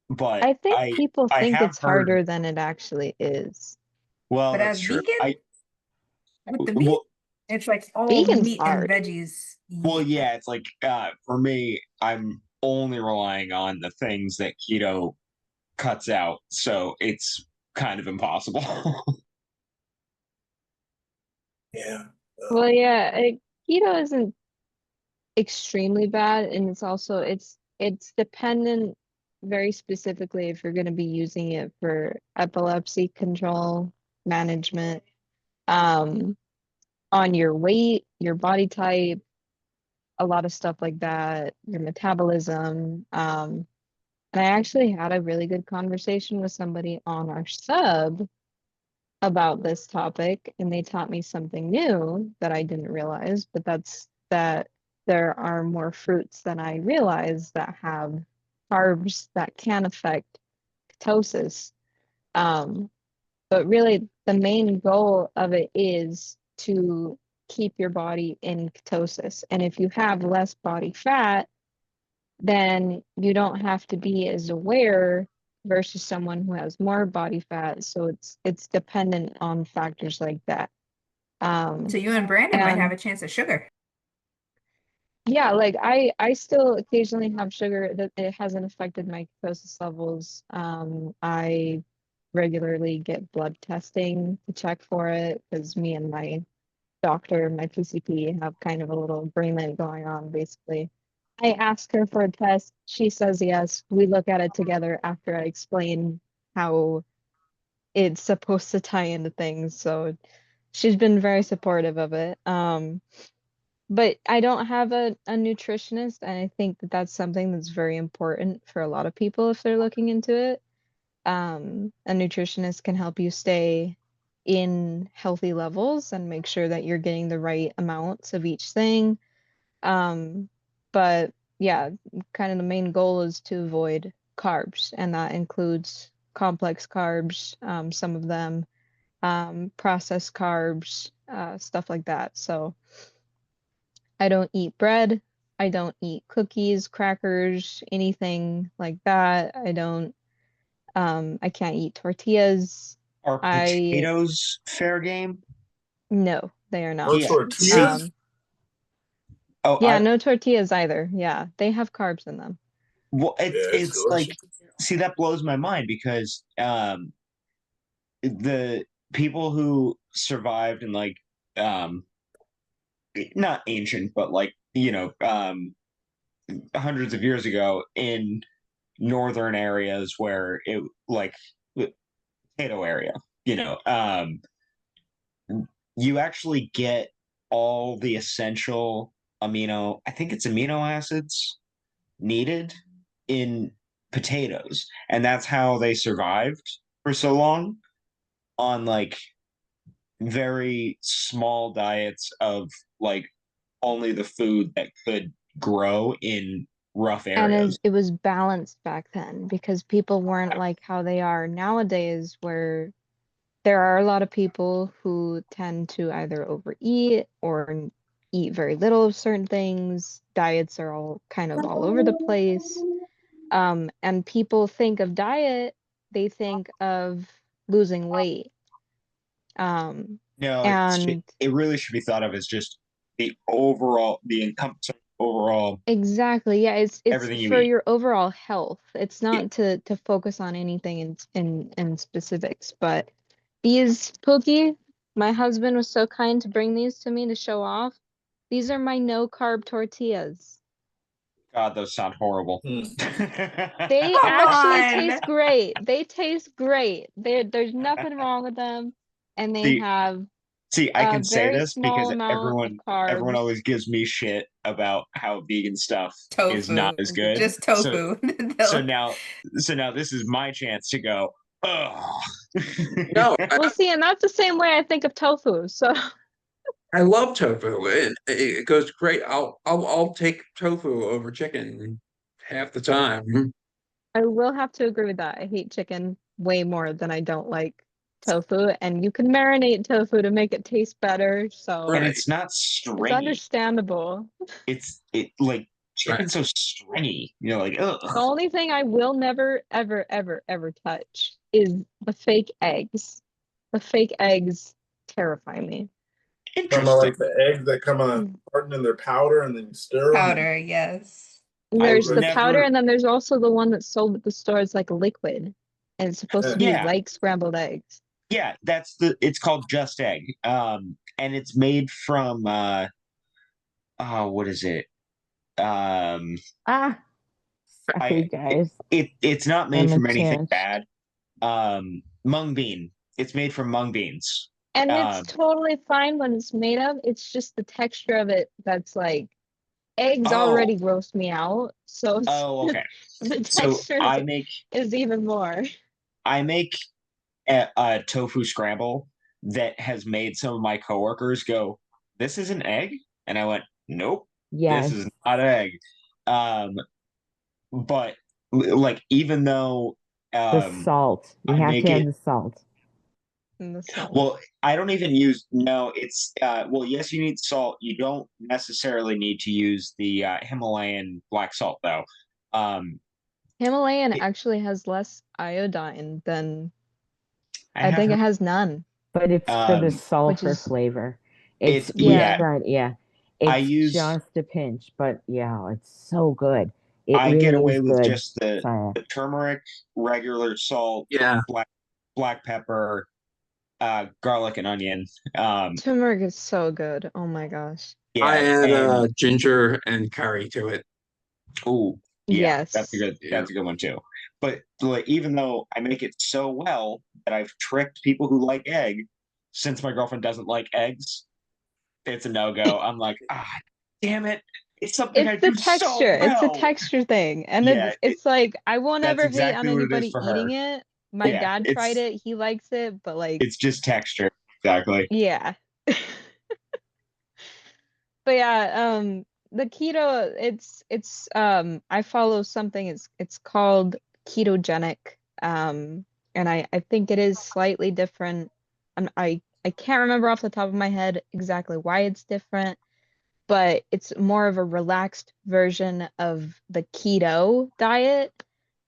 but I think people I think have it's heard. harder than it actually is. Well, But that's as true. vegan, with the meat, Well, it's like all Vegan's meat and hard. veggies. well, yeah. It's like for me, I'm only relying on the things that keto cuts out, so it's kind of impossible. Yeah. Well, yeah, keto isn't extremely bad, and it's also it's dependent very specifically if you're going to be using it for epilepsy control management, um, on your weight, your body type, a lot of stuff like that, your metabolism. And I actually had a really good conversation with somebody on our sub about this topic, and they taught me something new that I didn't realize, but that's that there are more fruits than I realized that have carbs that can affect ketosis. Um, but really, the main goal of it is to keep your body in ketosis. And if you have less body fat, then you don't have to be as aware versus someone who has more body fat. So it's dependent on factors like that. So you and Brandon might have And a chance at sugar. yeah, like I still occasionally have sugar that it hasn't affected my ketosis levels. I regularly get blood testing to check for it because me and my doctor, my PCP, have kind of a little agreement going on basically. I ask her for a test. She says yes. We look at it together after I explain how it's supposed to tie into things. So she's been very supportive of it. But I don't have a nutritionist, and I think that that's something that's very important for a lot of people if they're looking into it. A nutritionist can help you stay in healthy levels and make sure that you're getting the right amounts of each thing. But yeah, kind of the main goal is to avoid carbs, and that includes complex carbs, some of them, processed carbs, stuff like that. So I don't eat bread. I don't eat cookies, crackers, anything like that. I can't eat tortillas. Are I, potatoes fair game? no, they are No not. Yeah. See, tortillas? oh, Yeah, no tortillas either. Yeah, they have carbs in them. well, Yeah, it's it's like, delicious. see, that blows my mind because the people who survived in like um not ancient, but like hundreds of years ago in northern areas where it like potato area, you know, you actually get all the essential I think it's amino acids needed in potatoes, and that's how they survived for so long on like very small diets of like only the food that could grow in rough And areas. it was balanced back then because people weren't like how they are nowadays, where there are a lot of people who tend to either overeat or eat very little of certain things. Diets are all kind of all over the place. And people think of diet, they think of losing weight. No, And it really should be thought of as just the encompassing overall exactly, yeah, it's everything you for eat. your overall health. It's Yeah. not to focus on anything in specifics, but these Pookie, my husband was so kind to bring these to me to show off. These are my no carb tortillas. God, those sound horrible. They Come actually on. taste great. They taste great. There's nothing wrong with them, and they See, have I a can say very this small because amount of everyone carbs. always gives me shit about how vegan stuff is not Tofu. as good. Just So tofu. so now this is my chance to go, oh. No, Well, see, and that's the same way I think of tofu. So I love tofu. It goes great. I'll take tofu over chicken half the time. I will have to agree with that. I hate chicken way more than I don't like tofu, and you can marinate tofu to make it taste better, so And Right. it's not it's stringy. understandable. It like Right. chicken's so stringy. You're like, The ugh. only thing I will never, ever, ever, ever touch is the fake eggs. The fake eggs terrify me. Talking about Interesting. like the eggs that come on carton in their powder and then you stir them. Powder, yes. There's I've the powder, never and then there's also the one that's sold at the store. It's like a liquid, and it's supposed to be Yeah. like scrambled eggs. Yeah, it's called Just Egg. And it's made from what is it? Um Ah, sorry, guys. it's not made I'm a from anything chance. bad. Mung bean. It's made from mung beans. And it's totally fine when it's made of. It's just the texture of it that's like eggs Oh, already gross me out. So okay. the So texture is even more. I make a tofu scramble that has made some of my coworkers go, "This is an egg?" And I went, "Nope, this Yes, is not an egg." Um, but like even though the salt. You I have make to have it the salt. And the salt. well, I don't even use no, it's well, yes, you need salt. You don't necessarily need to use the Himalayan black salt though. Um, Himalayan it, actually has less iodine than I I have think it heard has none, But it's for the um which sulfur is flavor. it's We yeah. yeah, tried, yeah. I It's use just a pinch, but yeah, it's so good. It I get really is away with good. just the So, turmeric, regular salt, Yeah. black pepper, garlic and onion. Um, Turmeric is so good. Oh my gosh. I yeah, add and ginger and curry to it. oh yeah, Yes. Yeah. that's a good one too. But like, even though I make it so well that I've tricked people who like egg, since my girlfriend doesn't like eggs, it's a no go. I'm like, damn it, it's something I It's the do so texture. It's the well. texture thing. And Yeah, it's like I won't that's ever hate on exactly what it is anybody for her. eating it. My Yeah, dad tried it. He likes it, but like it's just texture. Exactly. yeah. But yeah, the keto, I follow something, it's called ketogenic. And I think it is slightly different. I can't remember off the top of my head exactly why it's different, but it's more of a relaxed version of the keto diet.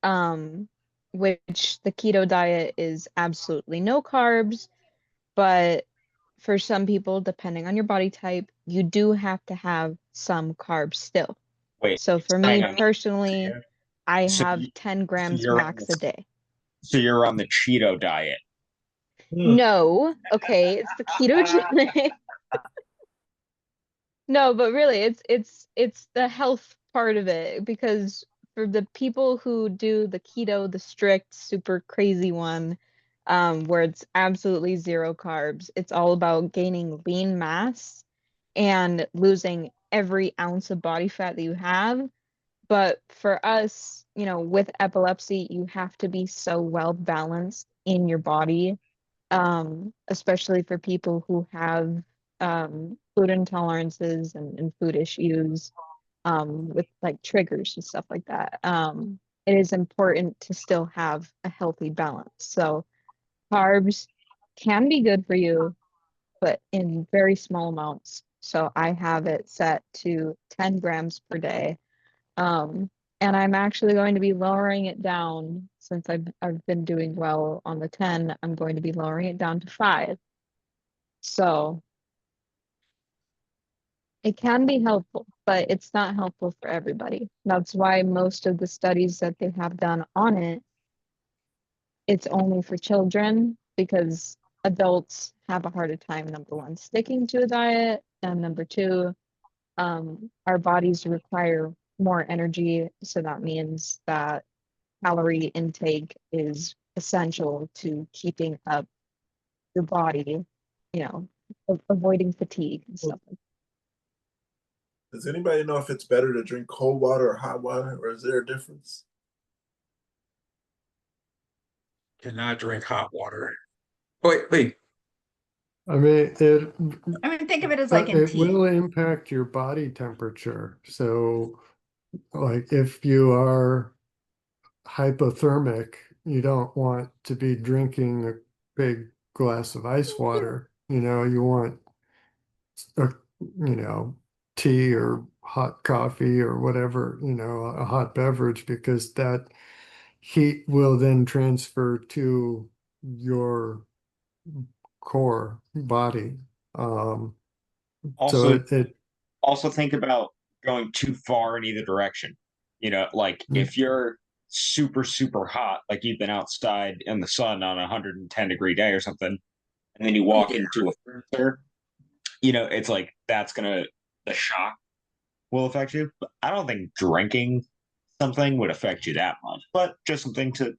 Um, which the keto diet is absolutely no carbs, but for some people, depending on your body type, you do have to have some carbs still. Wait, So for hang me on. personally, I So, have 10 so grams max a day. you're on the Cheeto diet. No, okay, it's the ketogenic. No, but really, it's the health part of it because for the people who do the keto, the strict, super crazy one, where it's absolutely zero carbs, it's all about gaining lean mass and losing every ounce of body fat that you have. But for us, with epilepsy, you have to be so well balanced in your body, especially for people who have food intolerances and food issues, with like triggers and stuff like that. It is important to still have a healthy balance. So carbs can be good for you, but in very small amounts. So I have it set to 10 grams per day. And I'm actually going to be lowering it down since I've been doing well on the 10. I'm going to be lowering it down to 5. So it can be helpful, but it's not helpful for everybody. That's why most of the studies that they have done on it, it's only for children because adults have a harder time, number one, sticking to a diet, and number two, our bodies require more energy. So that means that calorie intake is essential to keeping up your body, avoiding fatigue and stuff like Does anybody know if it's better to drink cold water or hot water, or is there a difference? Cannot drink hot water. Wait. I mean, I mean, think of it as like in it tea. will impact your body temperature. So, like if you are hypothermic, you don't want to be drinking a big glass of ice water. You want a, tea or hot coffee or whatever, a hot beverage, because that heat will then transfer to your core body. So Also, it also think about going too far in either direction. Like if you're super, super hot, like you've been outside in the sun on a 110-degree day or something, and then you walk into a freezer, it's like the shock will affect you. But I don't think drinking something would affect you that much, but just something to,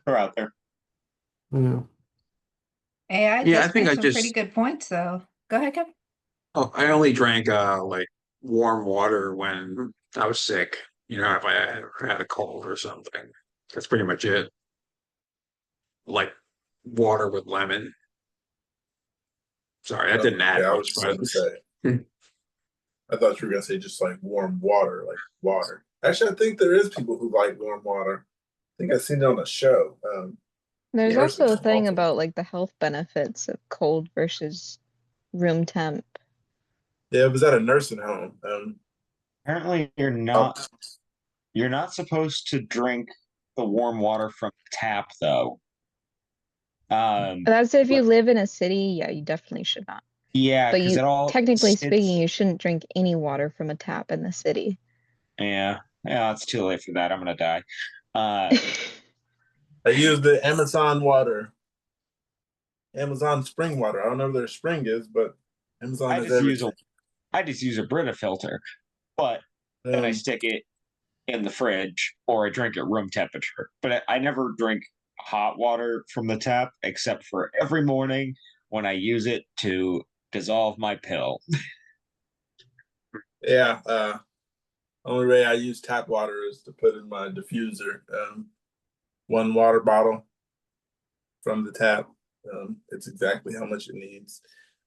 throw out there. yeah. AI Yeah, I does think make I some pretty just good points, though. Go ahead, Kevin. I only drank like warm water when I was sick. If I had a cold or something. That's pretty much it. Like water with lemon. Sorry, that didn't add Yeah, I was much, just but going to say. I thought you were gonna say just like warm water, like water. Actually, I think there is people who like warm water. I think I seen it on a show. There's Nursing also a thing home. about like the health benefits of cold versus room temp. Yeah, it was at a nursing home. Apparently, Oh, you're not supposed to drink the warm water from the tap, though. That's if you But live in a city, yeah, you definitely should not. yeah, But because you, it all technically speaking, sits. you shouldn't drink any water from a tap in the city. Yeah, it's too late for that. I'm gonna die. Uh, I used the Amazon water, Amazon spring water. I don't know where their spring is, but Amazon I has just use everything. a I just use a Brita filter, but then I Um, stick it in the fridge or I drink at room temperature. But I never drink hot water from the tap except for every morning when I use it to dissolve my pill. yeah, only way I use tap water is to put in my diffuser. One water bottle from the tap. It's exactly how much it needs.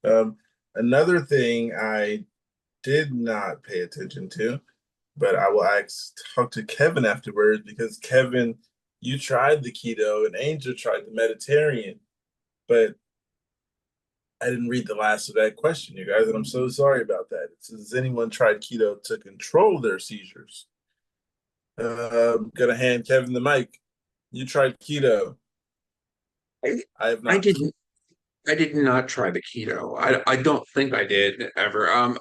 Um, Another thing I did not pay attention to, but I will talk to Kevin afterwards because Kevin, you tried the keto and Angel tried the Mediterranean, but I didn't read the last of that question, you guys, and I'm so sorry about that. It says, has anyone tried keto to control their seizures? I'm gonna hand Kevin the mic. You tried keto. I, I have I not. didn't. I did not try the keto. I don't think I did ever. I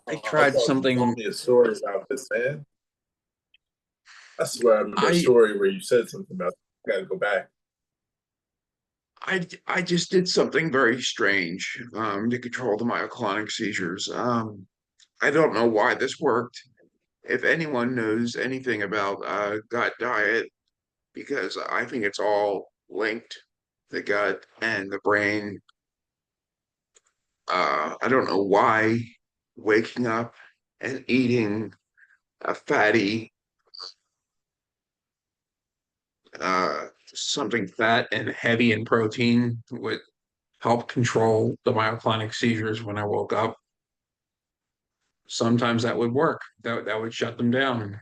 I tried thought you something. told me a story about this, man. I swear I remember a I story where you said something about it. I gotta go back. I just did something very strange to control the myoclonic seizures. I don't know why this worked. If anyone knows anything about gut diet, because I think it's all linked, the gut and the brain. I don't know why waking up and eating a fatty something fat and heavy in protein would help control the myoclonic seizures when I woke up. Sometimes that would work. That would shut them down.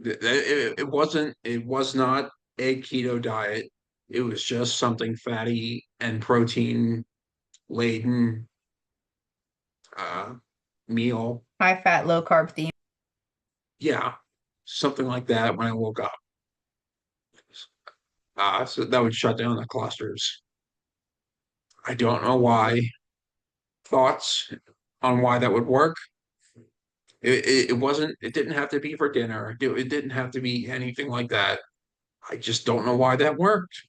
It wasn't. It was not a keto diet. It was just something fatty and protein laden uh, meal. High fat, low carb theme. Yeah, something like that when I woke up. So that would shut down the clusters. I don't know why. Thoughts on why that would work? It wasn't. It didn't have to be for dinner. It didn't have to be anything like that. I just don't know why that worked.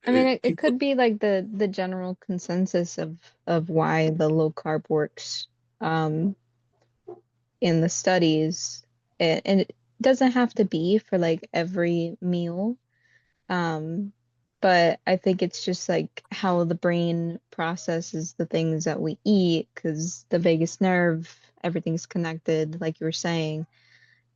I mean, it could be like the general consensus of why the low carb works in the studies, and it doesn't have to be for like every meal. But I think it's just like how the brain processes the things that we eat, because the vagus nerve, everything's connected, like you were saying.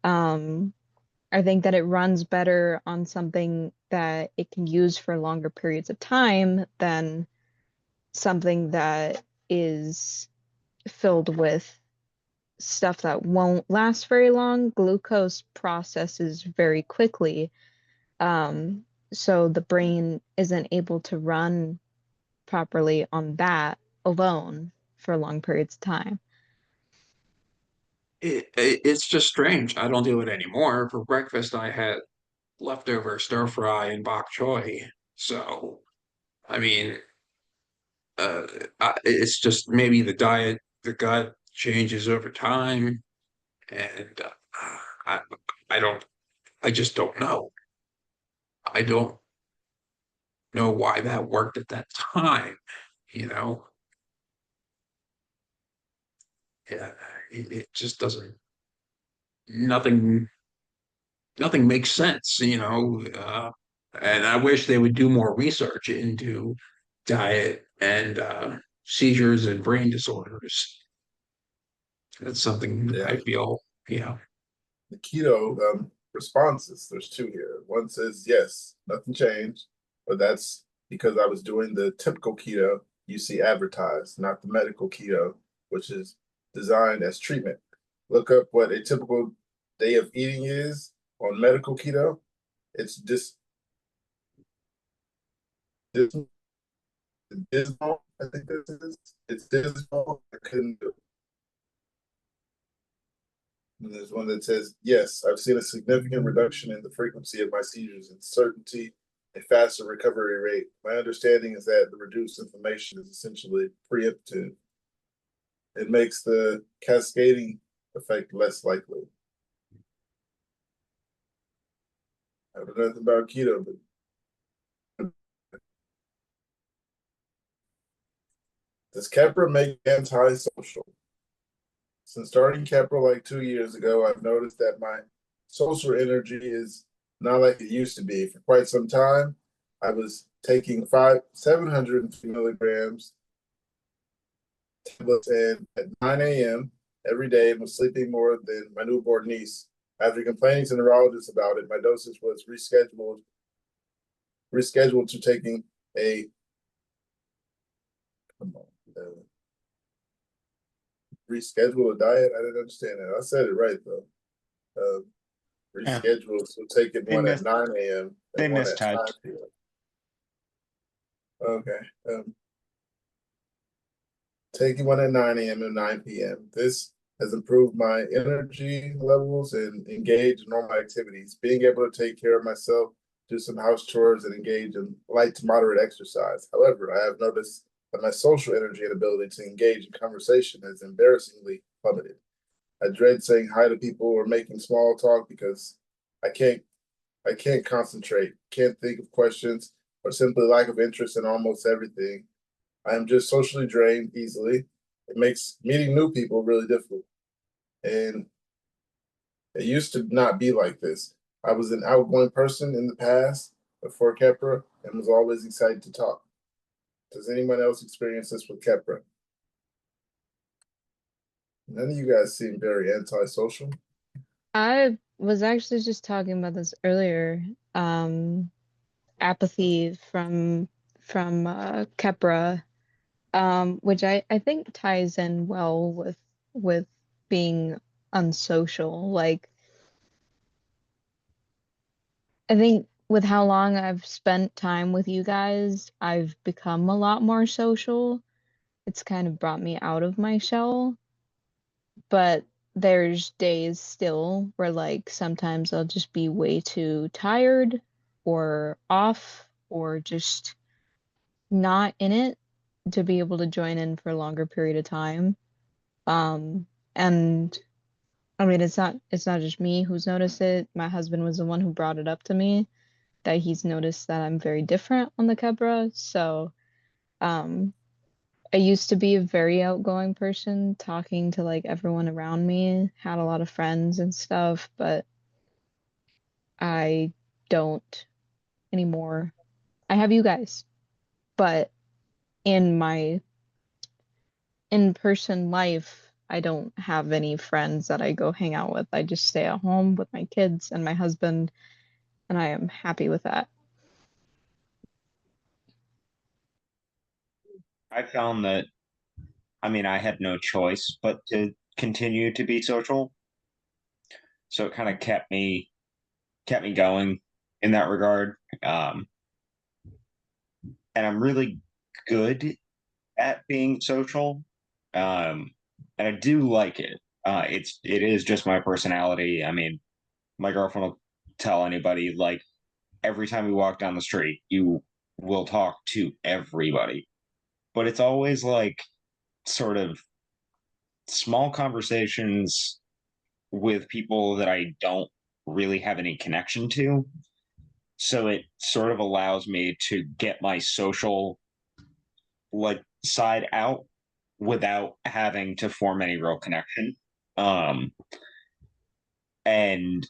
I think that it runs better on something that it can use for longer periods of time than something that is filled with stuff that won't last very long. Glucose processes very quickly. So the brain isn't able to run properly on that alone for long periods of time. It's just strange. I don't do it anymore. For breakfast, I had leftover stir fry and bok choy. So, I mean, uh, it's just maybe the diet, the gut changes over time, and I, I don't, I just don't know. I don't know why that worked at that time, you know? Yeah, it just doesn't, nothing, nothing makes sense, and I wish they would do more research into diet and seizures and brain disorders. That's something Yeah. I feel, The keto responses, there's two here. One says, yes, nothing changed, but that's because I was doing the typical keto you see advertised, not the medical keto, which is designed as treatment. Look up what a typical day of eating is on medical keto. It's just dismal. I think this is. It's dismal. I couldn't do it. And there's one that says, yes, I've seen a significant reduction in the frequency of my seizures and certainty, a faster recovery rate. My understanding is that the reduced inflammation is essentially preemptive. It makes the cascading effect less likely. I don't know nothing about keto, but does Keppra make antisocial? Since starting Keppra like 2 years ago, I've noticed that my social energy is not like it used to be. For quite some time, I was taking 750 milligrams tablets and at 9 a.m. every day and was sleeping more than my newborn niece. After complaining to neurologists about it, my dosage was rescheduled to taking a reschedule a diet. I didn't understand that. I said it right though. Reschedule, so taking one at 9 a.m. They and one at 9 mistyped. p.m. Okay. Taking one at 9 a.m. and 9 p.m. This has improved my energy levels and engage in normal activities. Being able to take care of myself, do some house chores, and engage in light to moderate exercise. However, I have noticed that my social energy and ability to engage in conversation has embarrassingly plummeted. I dread saying hi to people or making small talk because I can't concentrate, can't think of questions, or simply lack of interest in almost everything. I am just socially drained easily. It makes meeting new people really difficult. And it used to not be like this. I was an outgoing person in the past before Keppra and was always excited to talk. Does anyone else experience this with Keppra? None of you guys seem very antisocial. I was actually just talking about this earlier. Apathy from Kepra, which I think ties in well with being unsocial. Like, I think with how long I've spent time with you guys, I've become a lot more social. It's kind of brought me out of my shell, but there's days still where like sometimes I'll just be way too tired or off or just not in it to be able to join in for a longer period of time. And I mean it's not just me who's noticed it. My husband was the one who brought it up to me that he's noticed that I'm very different on the Kebra. So um I used to be a very outgoing person, talking to like everyone around me, had a lot of friends and stuff, but I don't anymore. I have you guys, but in my in-person life, I don't have any friends that I go hang out with. I just stay at home with my kids and my husband, and I am happy with that. I found that, I mean, I had no choice but to continue to be social. So it kind of kept me going in that regard. Um, and I'm really good at being social. Um, and I do like it. It is just my personality. I mean, my girlfriend will tell anybody, like, every time we walk down the street, you will talk to everybody. But it's always like sort of small conversations with people that I don't really have any connection to. So it sort of allows me to get my social like side out without having to form any real connection. Um and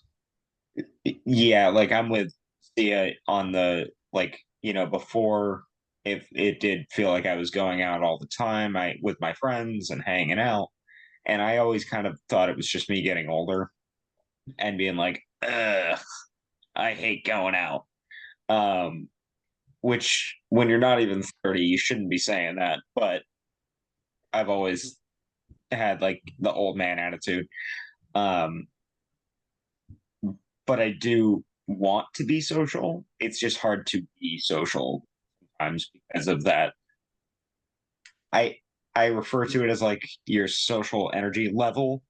yeah, like I'm with Sia on the like, before, if it did feel like I was going out all the time, I with my friends and hanging out, and I always kind of thought it was just me getting older and being like, ugh, I hate going out. Um, which when you're not even 30, you shouldn't be saying that, but I've always had like the old man attitude. Um, but I do want to be social. It's just hard to be social sometimes because of that. I I refer to it as like your social energy level.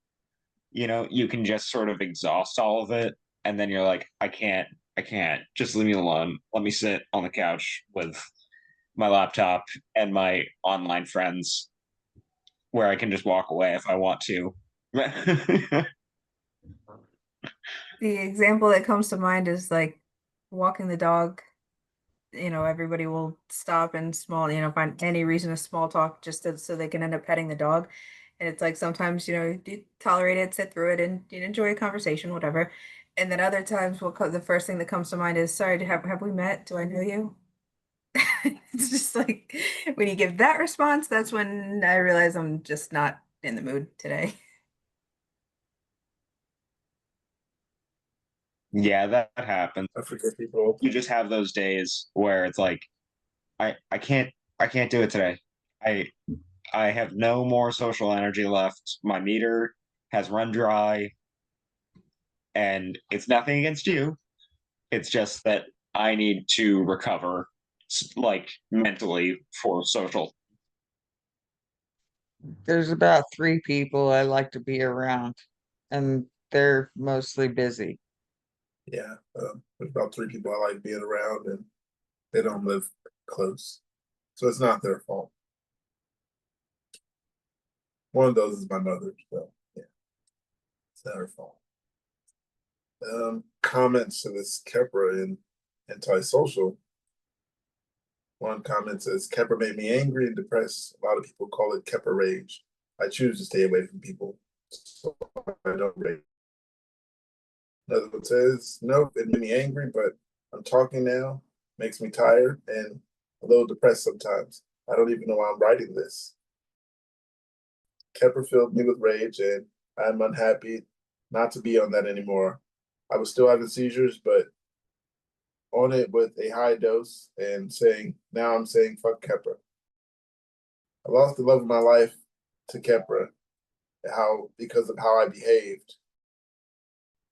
You can just sort of exhaust all of it, and then you're like, I can't. Just leave me alone. Let me sit on the couch with my laptop and my online friends where I can just walk away if I want to. The example that comes to mind is like walking the dog. Everybody will stop and find any reason to small talk just so they can end up petting the dog. And it's like sometimes, you tolerate it, sit through it, and you enjoy a conversation, whatever. And then other times, the first thing that comes to mind is, sorry, have we met? Do I know you? It's just like when you give that response, that's when I realize I'm just not in the mood today. Yeah, that happens. I forget people. You just have those days where it's like, I can't do it today. I I have no more social energy left. My meter has run dry, and it's nothing against you. It's just that I need to recover, like mentally, for social. There's about 3 people I like to be around, and they're mostly busy. Yeah, there's about 3 people I like being around, and they don't live close, so it's not their fault. One of those is my mother, so yeah, it's not her fault. Comments to this Kepra and antisocial. One comment says, Kepra made me angry and depressed. A lot of people call it Kepra rage. I choose to stay away from people, so I don't rage. Another one says, nope, it made me angry, but I'm talking now. Makes me tired and a little depressed sometimes. I don't even know why I'm writing this. Kepper filled me with rage, and I'm unhappy not to be on that anymore. I was still having seizures, but on it with a high dose and now I'm saying, fuck Kepper. I lost the love of my life to Kepra because of how I behaved.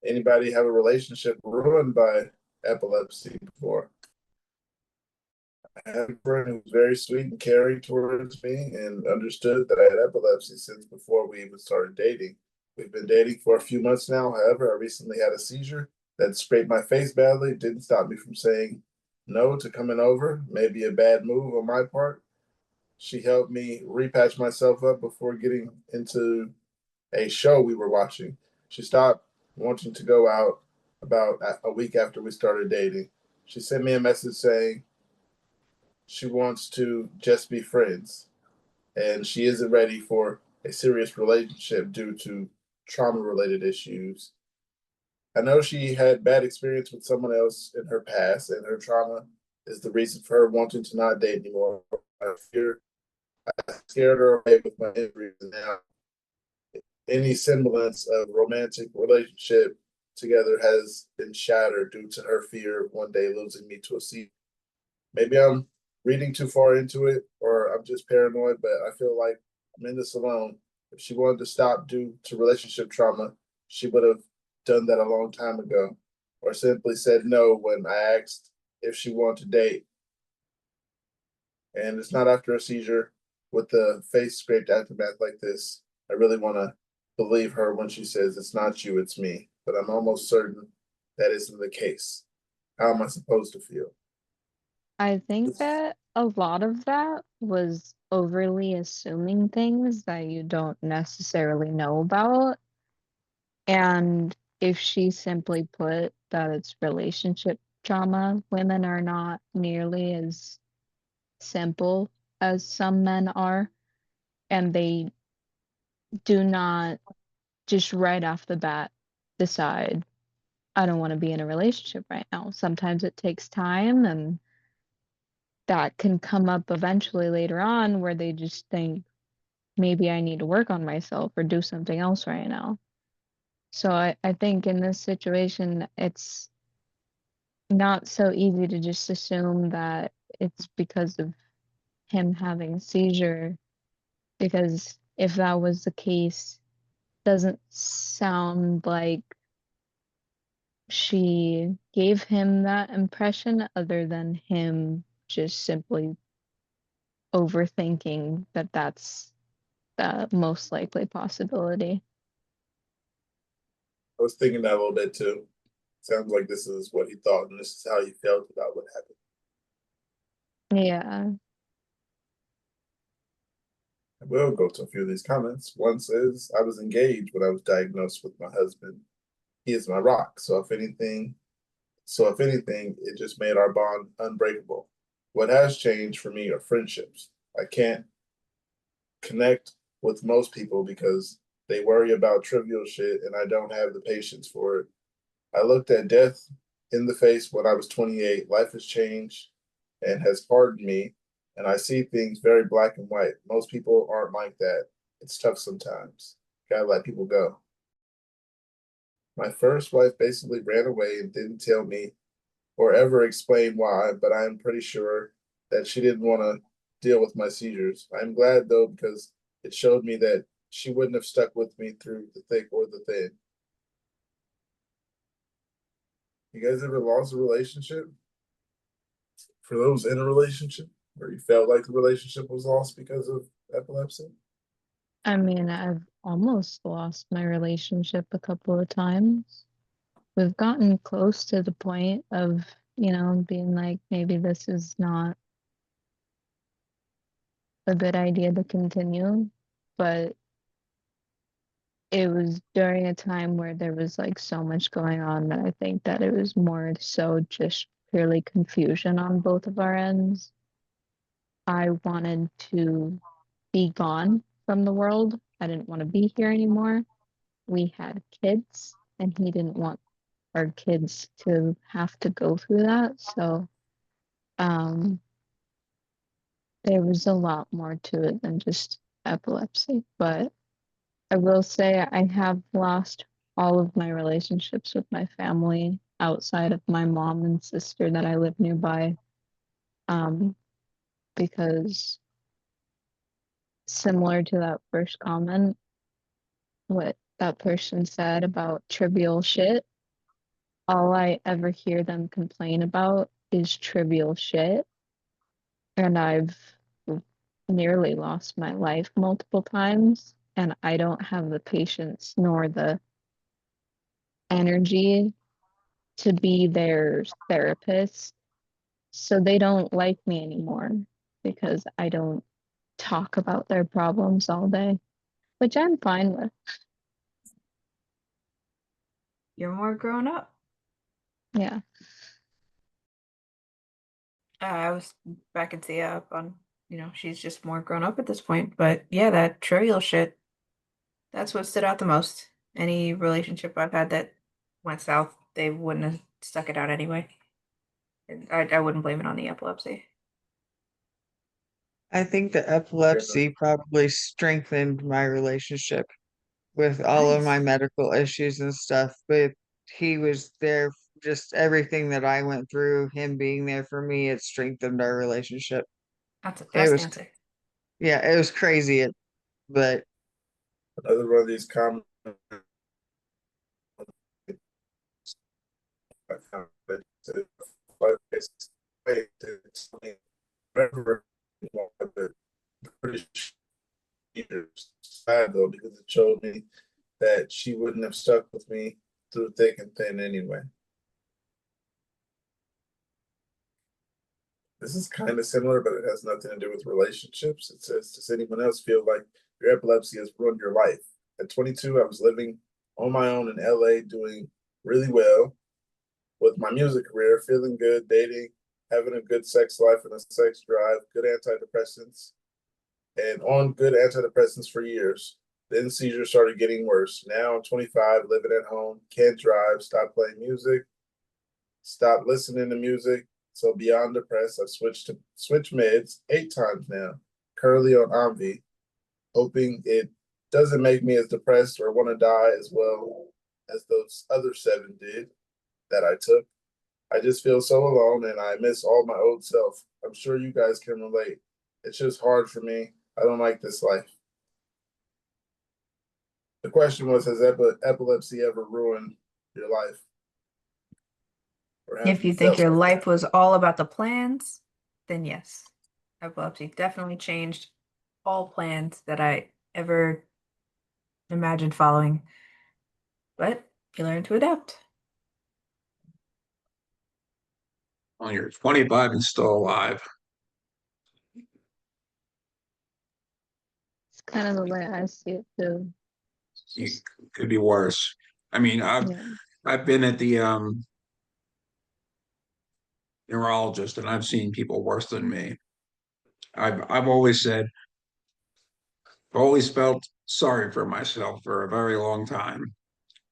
Anybody have a relationship ruined by epilepsy before? I had a friend who was very sweet and caring towards me and understood that I had epilepsy since before we even started dating. We've been dating for a few months now. However, I recently had a seizure that scraped my face badly. It didn't stop me from saying no to coming over. Maybe a bad move on my part. She helped me repatch myself up before getting into a show we were watching. She stopped wanting to go out about a week after we started dating. She sent me a message saying she wants to just be friends and she isn't ready for a serious relationship due to trauma related issues. I know she had bad experience with someone else in her past, and her trauma is the reason for her wanting to not date anymore. I scared her away with my injuries, and now any semblance of romantic relationship together has been shattered due to her fear of one day losing me to a seat. Maybe I'm reading too far into it, or I'm just paranoid, but I feel like I'm in this alone. If she wanted to stop due to relationship trauma, she would have done that a long time ago, or simply said no when I asked if she wanted to date. And it's not after a seizure with the face scraped aftermath like this. I really want to believe her when she says it's not you, it's me. But I'm almost certain that isn't the case. How am I supposed to feel? I think that a lot of that was overly assuming things that you don't necessarily know about. And if she simply put that it's relationship trauma, women are not nearly as simple as some men are, and they do not just right off the bat decide, I don't want to be in a relationship right now. Sometimes it takes time, and that can come up eventually later on where they just think, maybe I need to work on myself or do something else right now. So I think in this situation, it's not so easy to just assume that it's because of him having a seizure, because if that was the case, doesn't sound like she gave him that impression other than him just simply overthinking that that's the most likely possibility. I was thinking that a little bit too. Sounds like this is what he thought, and this is how he felt about what happened. Yeah. I will go to a few of these comments. One says, I was engaged when I was diagnosed with my husband. He is my rock. So if anything, it just made our bond unbreakable. What has changed for me are friendships. I can't connect with most people because they worry about trivial shit and I don't have the patience for it. I looked at death in the face when I was 28. Life has changed and has hardened me, and I see things very black and white. Most people aren't like that. It's tough sometimes. Gotta let people go. My first wife basically ran away and didn't tell me or ever explain why, but I am pretty sure that she didn't want to deal with my seizures. I'm glad though, because it showed me that she wouldn't have stuck with me through the thick or the thin. You guys ever lost a relationship? For those in a relationship where you felt like the relationship was lost because of epilepsy? I mean, I've almost lost my relationship a couple of times. We've gotten close to the point of, being like, maybe this is not a good idea to continue, but it was during a time where there was like so much going on that I think that it was more so just purely confusion on both of our ends. I wanted to be gone from the world. I didn't want to be here anymore. We had kids, and he didn't want our kids to have to go through that. So, um, there was a lot more to it than just epilepsy, but I will say I have lost all of my relationships with my family outside of my mom and sister that I live nearby. Because similar to that first comment, what that person said about trivial shit, all I ever hear them complain about is trivial shit. And I've nearly lost my life multiple times, and I don't have the patience nor the energy to be their therapist. So they don't like me anymore because I don't talk about their problems all day, which I'm fine with. You're more grown up. Yeah. I was back and say up on, she's just more grown up at this point. But yeah, that trivial shit, that's what stood out the most. Any relationship I've had that went south, they wouldn't have stuck it out anyway. And I wouldn't blame it on the epilepsy. I think the epilepsy probably strengthened my relationship with all of my Nice. medical issues and stuff, but he was there, just everything that I went through, him being there for me, it strengthened our relationship. That's the It best was, answer. yeah, it was crazy, but Another one of these comments. Sad though, because it showed me that she wouldn't have stuck with me through thick and thin anyway. This is kind of similar, but it has nothing to do with relationships. It says, does anyone else feel like your epilepsy has ruined your life? At 22, I was living on my own in LA, doing really well with my music career, feeling good, dating, having a good sex life and a sex drive, good antidepressants, and on good antidepressants for years. Then seizures started getting worse. Now I'm 25, living at home, can't drive, stop playing music, stop listening to music. So beyond depressed, I've switched meds 8 times now, currently on Omvi, hoping it doesn't make me as depressed or want to die as well as those other 7 did that I took. I just feel so alone and I miss all my old self. I'm sure you guys can relate. It's just hard for me. I don't like this life. The question was, has epilepsy ever ruined your life? Or have If you you think felt your like life was all about the plans, then yes, epilepsy definitely changed all plans that I ever imagined following. But you learn to adapt. Well, you're 25 and still alive. It's kind of the way I see it too. It's You just, could be worse. I mean, yeah. I've been at the neurologist and I've seen people worse than me. I've always said, I've always felt sorry for myself for a very long time.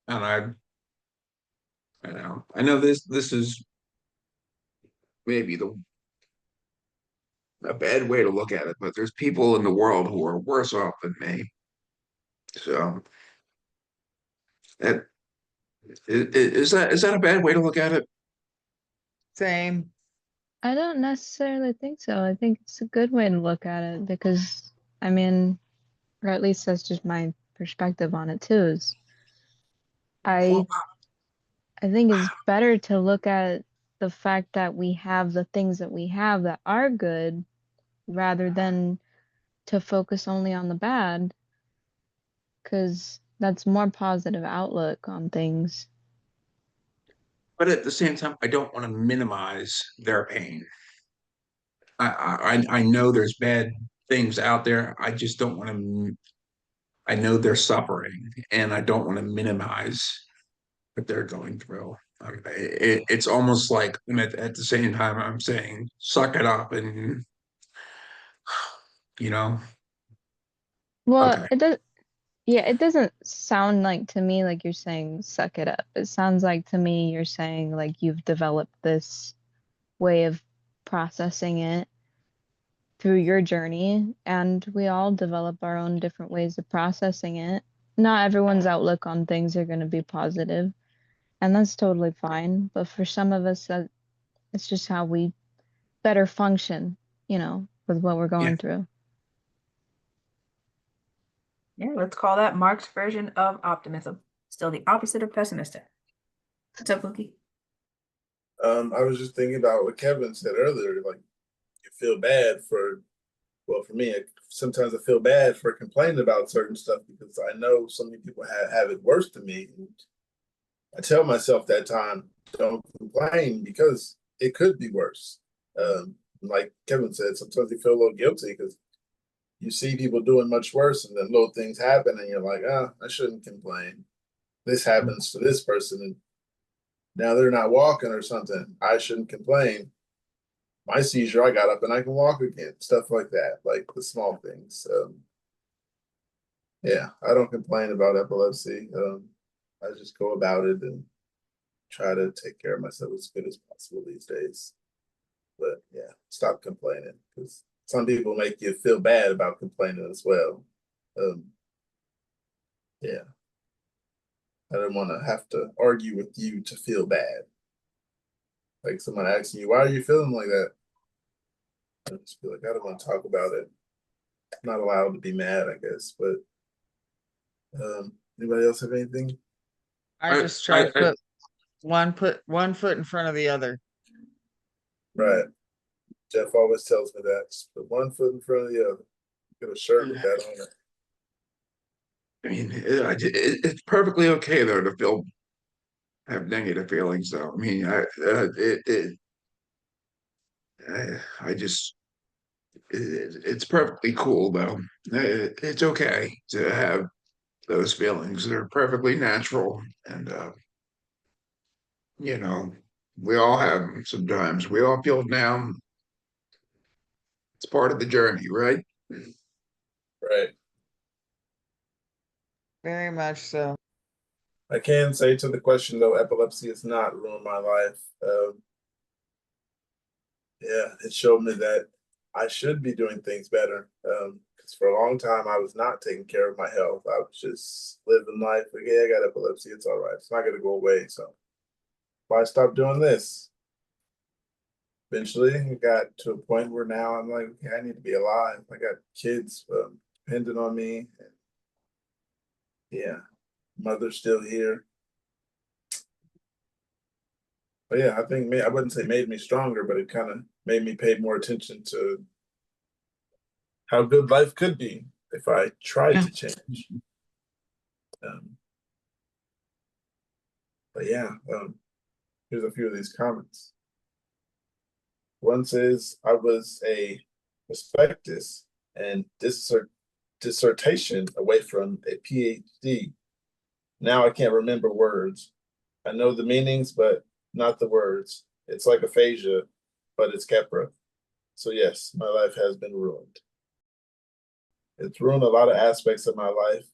And I know this is maybe the a bad way to look at it, but there's people in the world who are worse off than me. So that is that a bad way to look at it? same. I don't necessarily think so. I think it's a good way to look at it because, I mean, or at least that's just my perspective on it too, is I I think it's better to look at the fact that we have the things that we have that are good rather than to focus only on the bad, because that's more positive outlook on things. But at the same time, I don't want to minimize their pain. I know there's bad things out there. I just don't want to. I know they're suffering, and I don't want to minimize what they're going through. It's almost like at the same time I'm saying, suck it up, and you know, Well, okay. it does, yeah, it doesn't sound like to me like you're saying suck it up. It sounds like to me you're saying like you've developed this way of processing it through your journey, and we all develop our own different ways of processing it. not everyone's outlook on things are going to be positive, and that's totally fine. But for some of us, that it's just how we better function, with what we're going through. Yeah, let's call that Mark's version of optimism. Still the opposite of pessimistic. What's up, Pookie? I was just thinking about what Kevin said earlier. Like, you feel bad for, well, for me, sometimes I feel bad for complaining about certain stuff because I know so many people have it worse than me. And I tell myself that time, don't complain because it could be worse. Like Kevin said, sometimes you feel a little guilty because you see people doing much worse, and then little things happen, and you're like, I shouldn't complain. This happens to this person, and now they're not walking or something. I shouldn't complain. My seizure, I got up and I can walk again. Stuff like that, like the small things. Yeah, I don't complain about epilepsy. I just go about it and try to take care of myself as good as possible these days. But yeah, stop complaining because some people make you feel bad about complaining as well. Yeah, I don't want to have to argue with you to feel bad. Like someone asking you, why are you feeling like that? I just feel like I don't want to talk about it. I'm not allowed to be mad, I guess. But anybody else have anything? I just try to put one foot in front of the other. Right. Jeff always tells me that. Just put one foot in front of the other. Get a shirt with that on it. I mean, it's perfectly okay though to have negative feelings though. I mean, it's perfectly cool though. It's okay to have those feelings. They're perfectly natural, and you know, we all have them sometimes. We all feel down. It's part of the journey, right? Right. Very much so. I can say to the question though, epilepsy has not ruined my life. Yeah, it showed me that I should be doing things better. Because for a long time I was not taking care of my health. I was just living life. Like, yeah, I got epilepsy. It's all right. It's not going to go away. So why stop doing this? Eventually, it got to a point where now I'm like, okay, I need to be alive. I got kids depending on me. And yeah, mother's still here. But yeah, I think I wouldn't say made me stronger, but it kind of made me pay more attention to how good life could be if I tried to change. But yeah, here's a few of these comments. One says, I was a prospectus and dissertation away from a PhD. Now I can't remember words. I know the meanings, but not the words. It's like aphasia, but it's Kepra. So yes, my life has been ruined. It's ruined a lot of aspects of my life.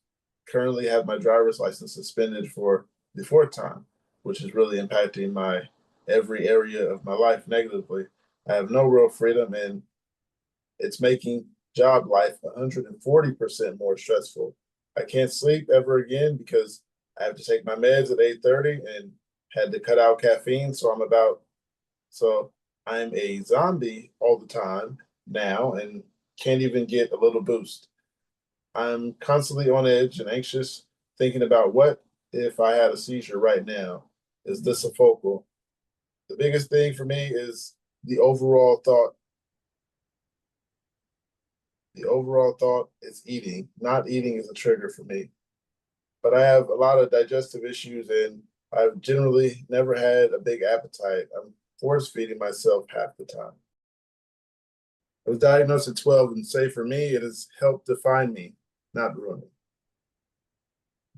Currently have my driver's license suspended for the fourth time, which is really impacting my every area of my life negatively. I have no real freedom, and it's making job life 140% more stressful. I can't sleep ever again because I have to take my meds at 8:30 and had to cut out caffeine. So I'm a zombie all the time now and can't even get a little boost. I'm constantly on edge and anxious, thinking about what if I had a seizure right now? Is this a focal? The biggest thing for me is the overall thought. The overall thought is eating. Not eating is a trigger for me. But I have a lot of digestive issues and I've generally never had a big appetite. I'm force feeding myself half the time. I was diagnosed at 12 and say for me, it has helped define me, not ruin me.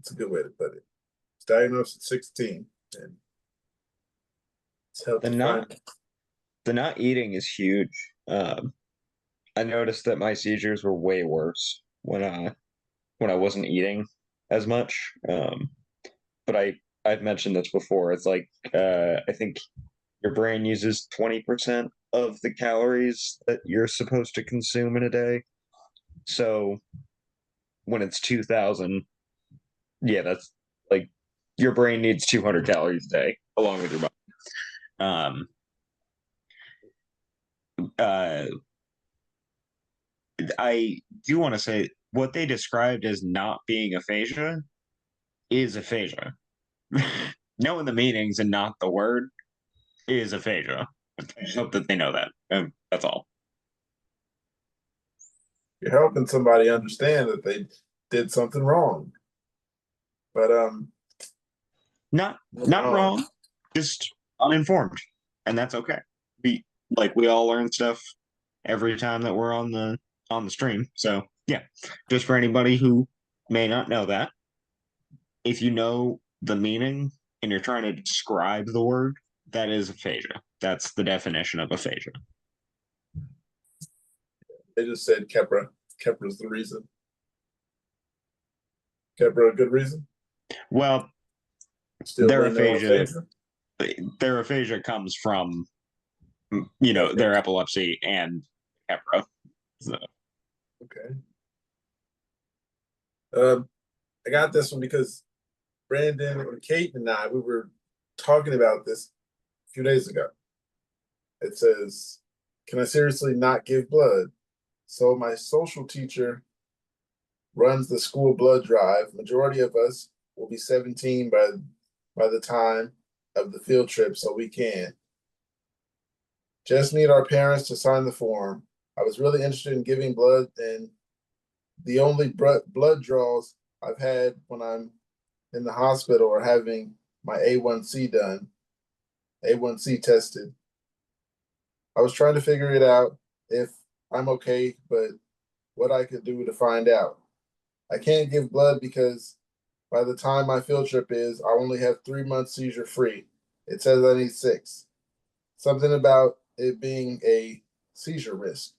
It's a good way to put it. I was diagnosed at 16 and it's helped define me. The not eating is huge. I noticed that my seizures were way worse when I wasn't eating as much. But I've mentioned this before. It's like I think your brain uses 20% of the calories that you're supposed to consume in a day. So when it's 2,000, Yeah, that's like your brain needs 200 calories a day along with your body. Uh, I do want to say what they described as not being aphasia is aphasia. Knowing the meanings and not the word is aphasia. I hope that they know that. That's all. You're helping somebody understand that they did something wrong. But Not wrong. wrong, just uninformed, and that's okay. We all learn stuff every time that we're on the stream. So yeah, just for anybody who may not know that, if you know the meaning and you're trying to describe the word, that is aphasia. That's the definition of aphasia. They just said Kepra. Kepra's the reason. Kepra a good reason? Well, Still their don't know aphasia, their aphasia comes from, their epilepsy and Kepra. So. Okay. I got this one because Brandon and Kate and we were talking about this a few days ago. It says, can I seriously not give blood? So my social teacher runs the school blood drive. Majority of us will be 17 by the time of the field trip, so we can. Just need our parents to sign the form. I was really interested in giving blood, and the only blood draws I've had when I'm in the hospital are having my A1C done, A1C tested. I was trying to figure it out if I'm okay, but what I could do to find out. I can't give blood because by the time my field trip is, I only have 3 months seizure free. It says I need 6. Something about it being a seizure risk.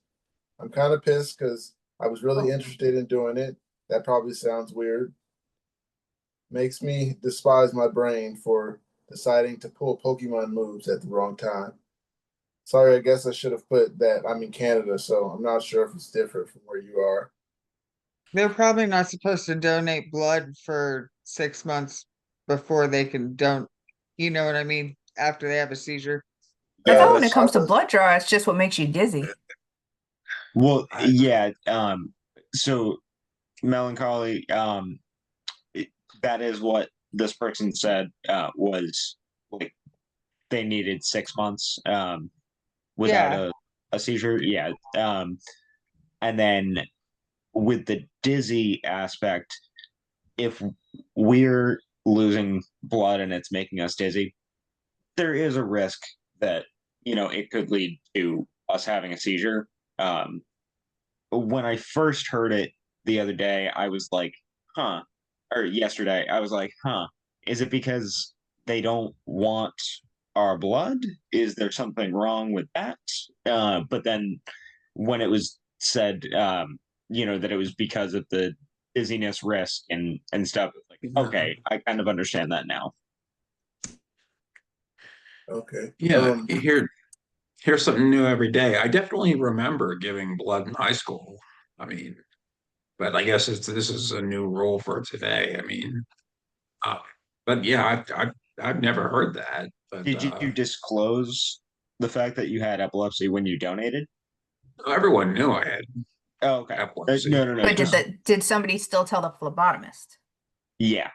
I'm kind of pissed because I was really interested in doing it. That probably sounds weird. Makes me despise my brain for deciding to pull Pokemon moves at the wrong time. Sorry, I guess I should have put that I'm in Canada, so I'm not sure if it's different from where you are. They're probably not supposed to donate blood for 6 months before they can don't, you know what I mean? After they have a seizure. I thought when that's- it comes to blood draw, it's just what makes you dizzy. Well, yeah. So melancholy. That is what this person said. Was like they needed 6 months. Without Yeah. a seizure. Yeah. And then with the dizzy aspect, if we're losing blood and it's making us dizzy, there is a risk that it could lead to us having a seizure. When I first heard it the other day, I was like, huh. Or yesterday, I was like, huh. Is it because they don't want our blood? Is there something wrong with that? But then when it was said, that it was because of the dizziness risk and stuff, it's like, okay, I kind of understand that now. Okay. Yeah, here's something new every day. I definitely remember giving blood in high school. I mean, but I guess this is a new rule for today. I mean, but yeah, I've never heard that. But Did you disclose the fact that you had epilepsy when you donated? everyone knew I had Oh, okay. epilepsy. No. But did somebody still tell the phlebotomist? Yeah.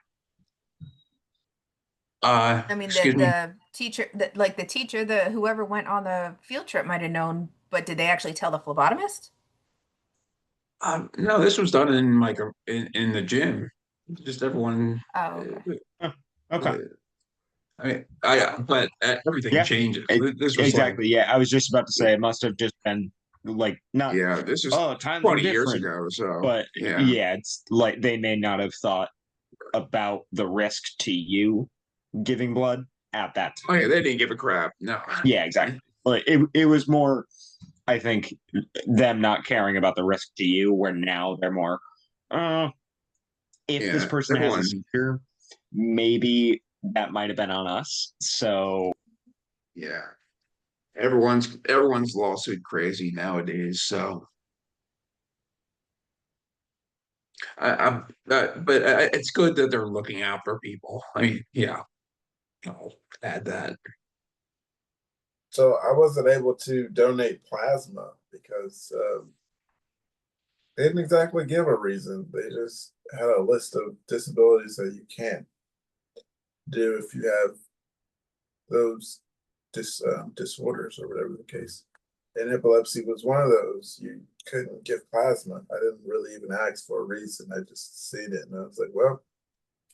I mean, Excuse me. the teacher, the teacher, whoever went on the field trip might have known, but did they actually tell the phlebotomist? No, this was done in in the gym. Just everyone. Oh, okay. Okay. I mean, but everything Yeah. changes. This was exactly. Yeah, I was just about to say it must have just been like not. Yeah, this is times 20 are years different. ago. So, But yeah, it's like they may not have thought about the risk to you giving blood at that time. Oh yeah, they didn't give a crap. No. Yeah, exactly. Like it was more, I think, them not caring about the risk to you, where now they're more, if this Yeah, person has a everyone. seizure, maybe that might have been on us. So Yeah, everyone's lawsuit crazy nowadays. So, But it's good that they're looking out for people. I mean, yeah, I'll add that. So I wasn't able to donate plasma because they didn't exactly give a reason. They just had a list of disabilities that you can't do if you have those disorders or whatever the case. And epilepsy was one of those. You couldn't give plasma. I didn't really even ask for a reason. I just seen it and I was like, well,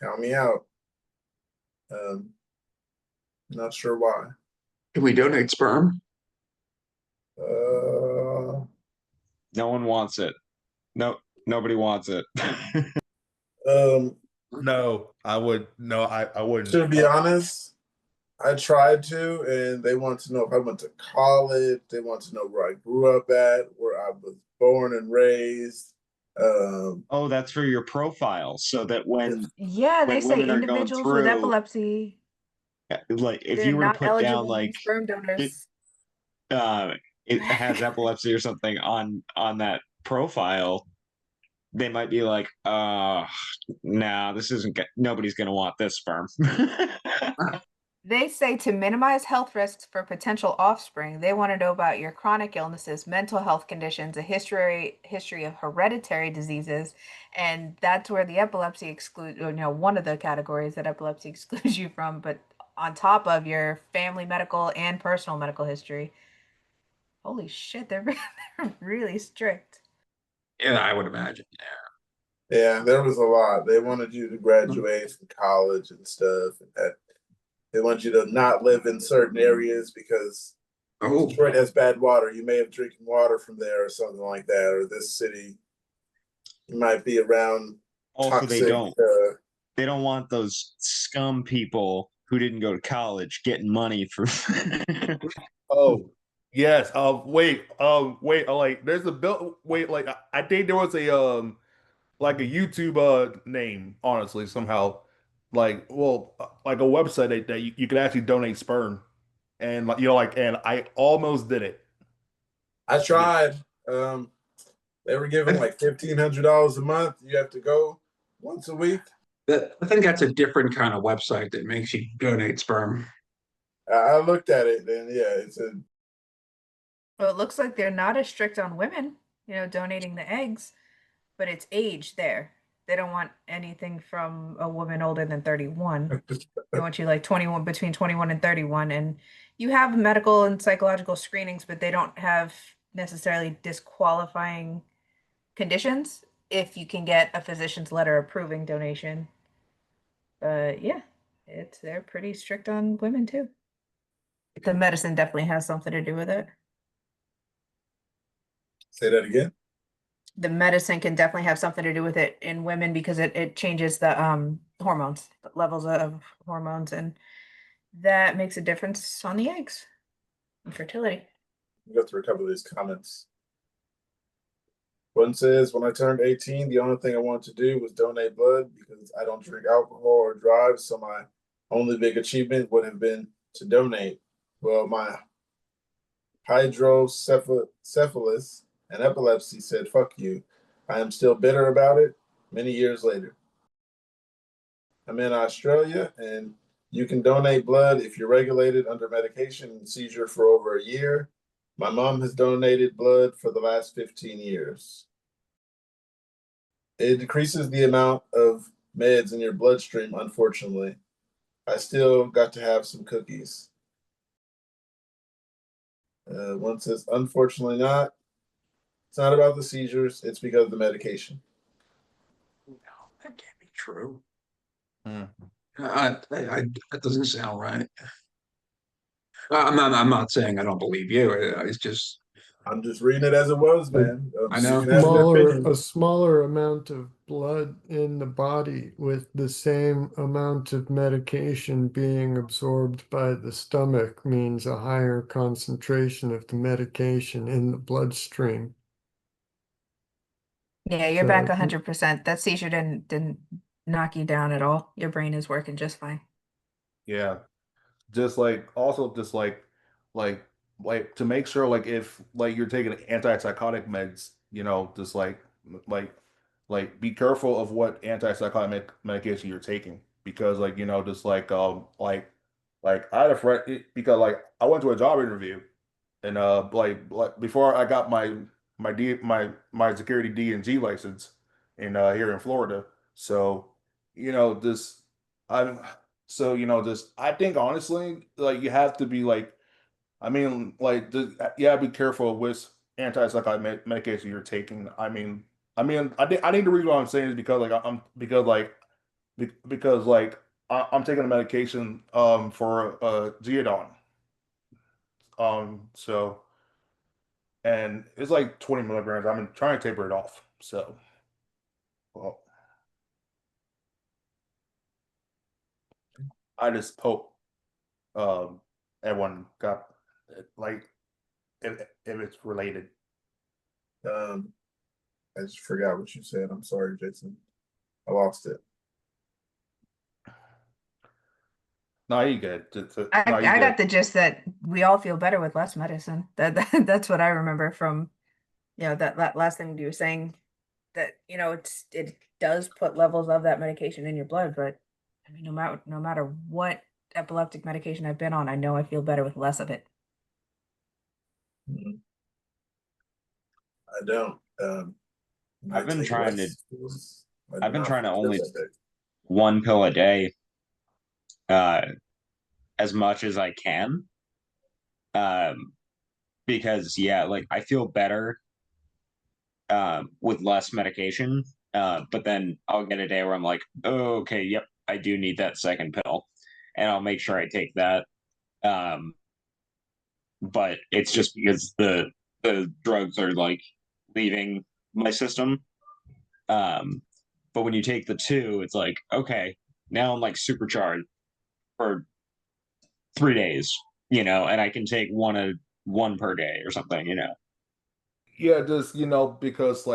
count me out. Not sure why. Can we donate sperm? No one wants it. No, nobody wants it. No, I would. No, I wouldn't. To be honest, I tried to, and they want to know if I went to college. They want to know where I grew up at, where I was born and raised. Oh, that's for your profile, so that when Yeah, they when say women are going individuals with through, epilepsy, like if they're you were to not put down eligible to like be sperm it, donors. it has epilepsy or something on that profile, they might be like, nah, this isn't nobody's gonna want this sperm. They say to minimize health risks for potential offspring, they want to know about your chronic illnesses, mental health conditions, a history of hereditary diseases, and that's where the epilepsy exclude, or, one of the categories that epilepsy excludes you from, but on top of your family medical and personal medical history. Holy shit, they're they're really strict. Yeah, I would imagine. Yeah, there was a lot. They wanted you to graduate from college and stuff, and that they want you to not live in certain areas because Oh, Detroit has bad water. You may have drinking water from there or something like that, or this city, you might be around Also, toxic. they don't want those scum people who didn't go to college getting money for. Oh, Yes. Wait. Like, there's a bill. Wait. Like, I think there was like a YouTube name. Honestly, somehow, like, well, like a website that you could actually donate sperm, and like, and I almost did it. I tried. They were giving like $1,500 a month. You have to go once a week. I think that's a different kind of website that makes you donate sperm. I looked at it, and yeah, it's a Well, it looks like they're not as strict on women, donating the eggs, but it's age there. They don't want anything from a woman older than 31. They want you like 21, between 21 and 31. And you have medical and psychological screenings, but they don't have necessarily disqualifying conditions if you can get a physician's letter approving donation. But yeah, they're pretty strict on women too. The medicine definitely has something to do with it. say that again. The medicine can definitely have something to do with it in women because it changes the hormones, the levels of hormones, and that makes a difference on the eggs and fertility. Go through a couple of these comments. One says, when I turned 18, the only thing I wanted to do was donate blood because I don't drink alcohol or drive. So my only big achievement would have been to donate. Well, my hydrocephalus and epilepsy said, fuck you. I am still bitter about it many years later. I'm in Australia and you can donate blood if you're regulated under medication and seizure for over a year. My mom has donated blood for the last 15 years. It decreases the amount of meds in your bloodstream, unfortunately. I still got to have some cookies. One says, unfortunately not. It's not about the seizures, it's because of the medication. No, that can't be true. Hmm. That doesn't sound right. I'm not saying I don't believe you. It's just I'm just reading it as it was, man. I So you know. can have your opinion. A smaller amount of blood in the body with the same amount of medication being absorbed by the stomach means a higher concentration of the medication in the bloodstream. Yeah, you're back So 100%. That seizure didn't knock you down at all. Your brain is working just fine. Yeah. Just like also just like to make sure like if like you're taking antipsychotic meds, just like like be careful of what antipsychotic medication you're taking because like just like I had a friend because like I went to a job interview and like before I got my security D and G license in here in Florida. So this I'm so this I think honestly like you have to be like I mean like yeah be careful with antipsychotic medication you're taking. I need to read what I'm saying is because like I'm because like I'm taking a medication for Geodon so and it's like 20 milligrams. I'm trying to taper it off. So, well, I just hope everyone got it, like if it's related. Um, I just forgot what you said. I'm sorry, Jason. I lost it. No, you good. I No, you I good. got the gist that we all feel better with less medicine. That's what I remember from that last thing you were saying that it does put levels of that medication in your blood, but I mean no matter what epileptic medication I've been on, I know I feel better with less of it. Mhm. I don't. I I've been take trying to less pills. I do I've been not trying to feel only better. one pill a day, uh, as much as I can. Um, because yeah, like I feel better with less medication. But then I'll get a day where I'm like, oh, okay, yep, I do need that second pill, and I'll make sure I take that. Um, but it's just because the drugs are like leaving my system. Um, but when you take the two, it's like, okay, now I'm like supercharged for 3 days, and I can take one per day or something. Yeah, just because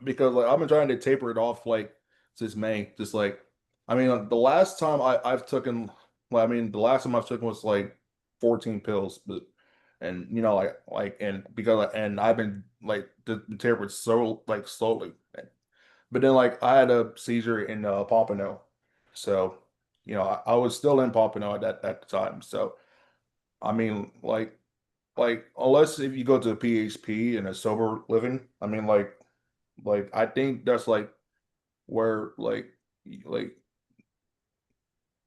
because like I've been trying to taper it off like since May. Just like the last time I've taken well, the last time I've taken was like 14 pills, but and and because and I've been like the tapered so like slowly, but then like I had a seizure in Pompano, so I was still in Pompano at the time. So I mean like unless if you go to a PHP and a sober living, like I think that's like where like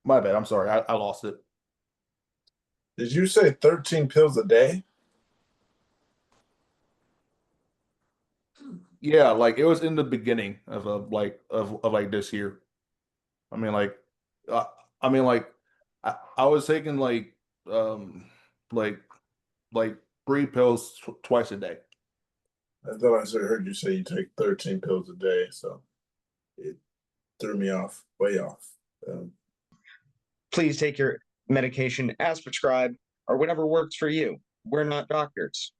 my bad. I'm sorry, I lost it. Did you say 13 pills a day? Yeah, like it was in the beginning of of like this year. I mean like uh, I mean like I was taking um like like 3 pills twice a day. I thought I heard you say you take 13 pills a day, so it threw me off, way off. Please take your medication as prescribed or whatever works for you. We're not doctors.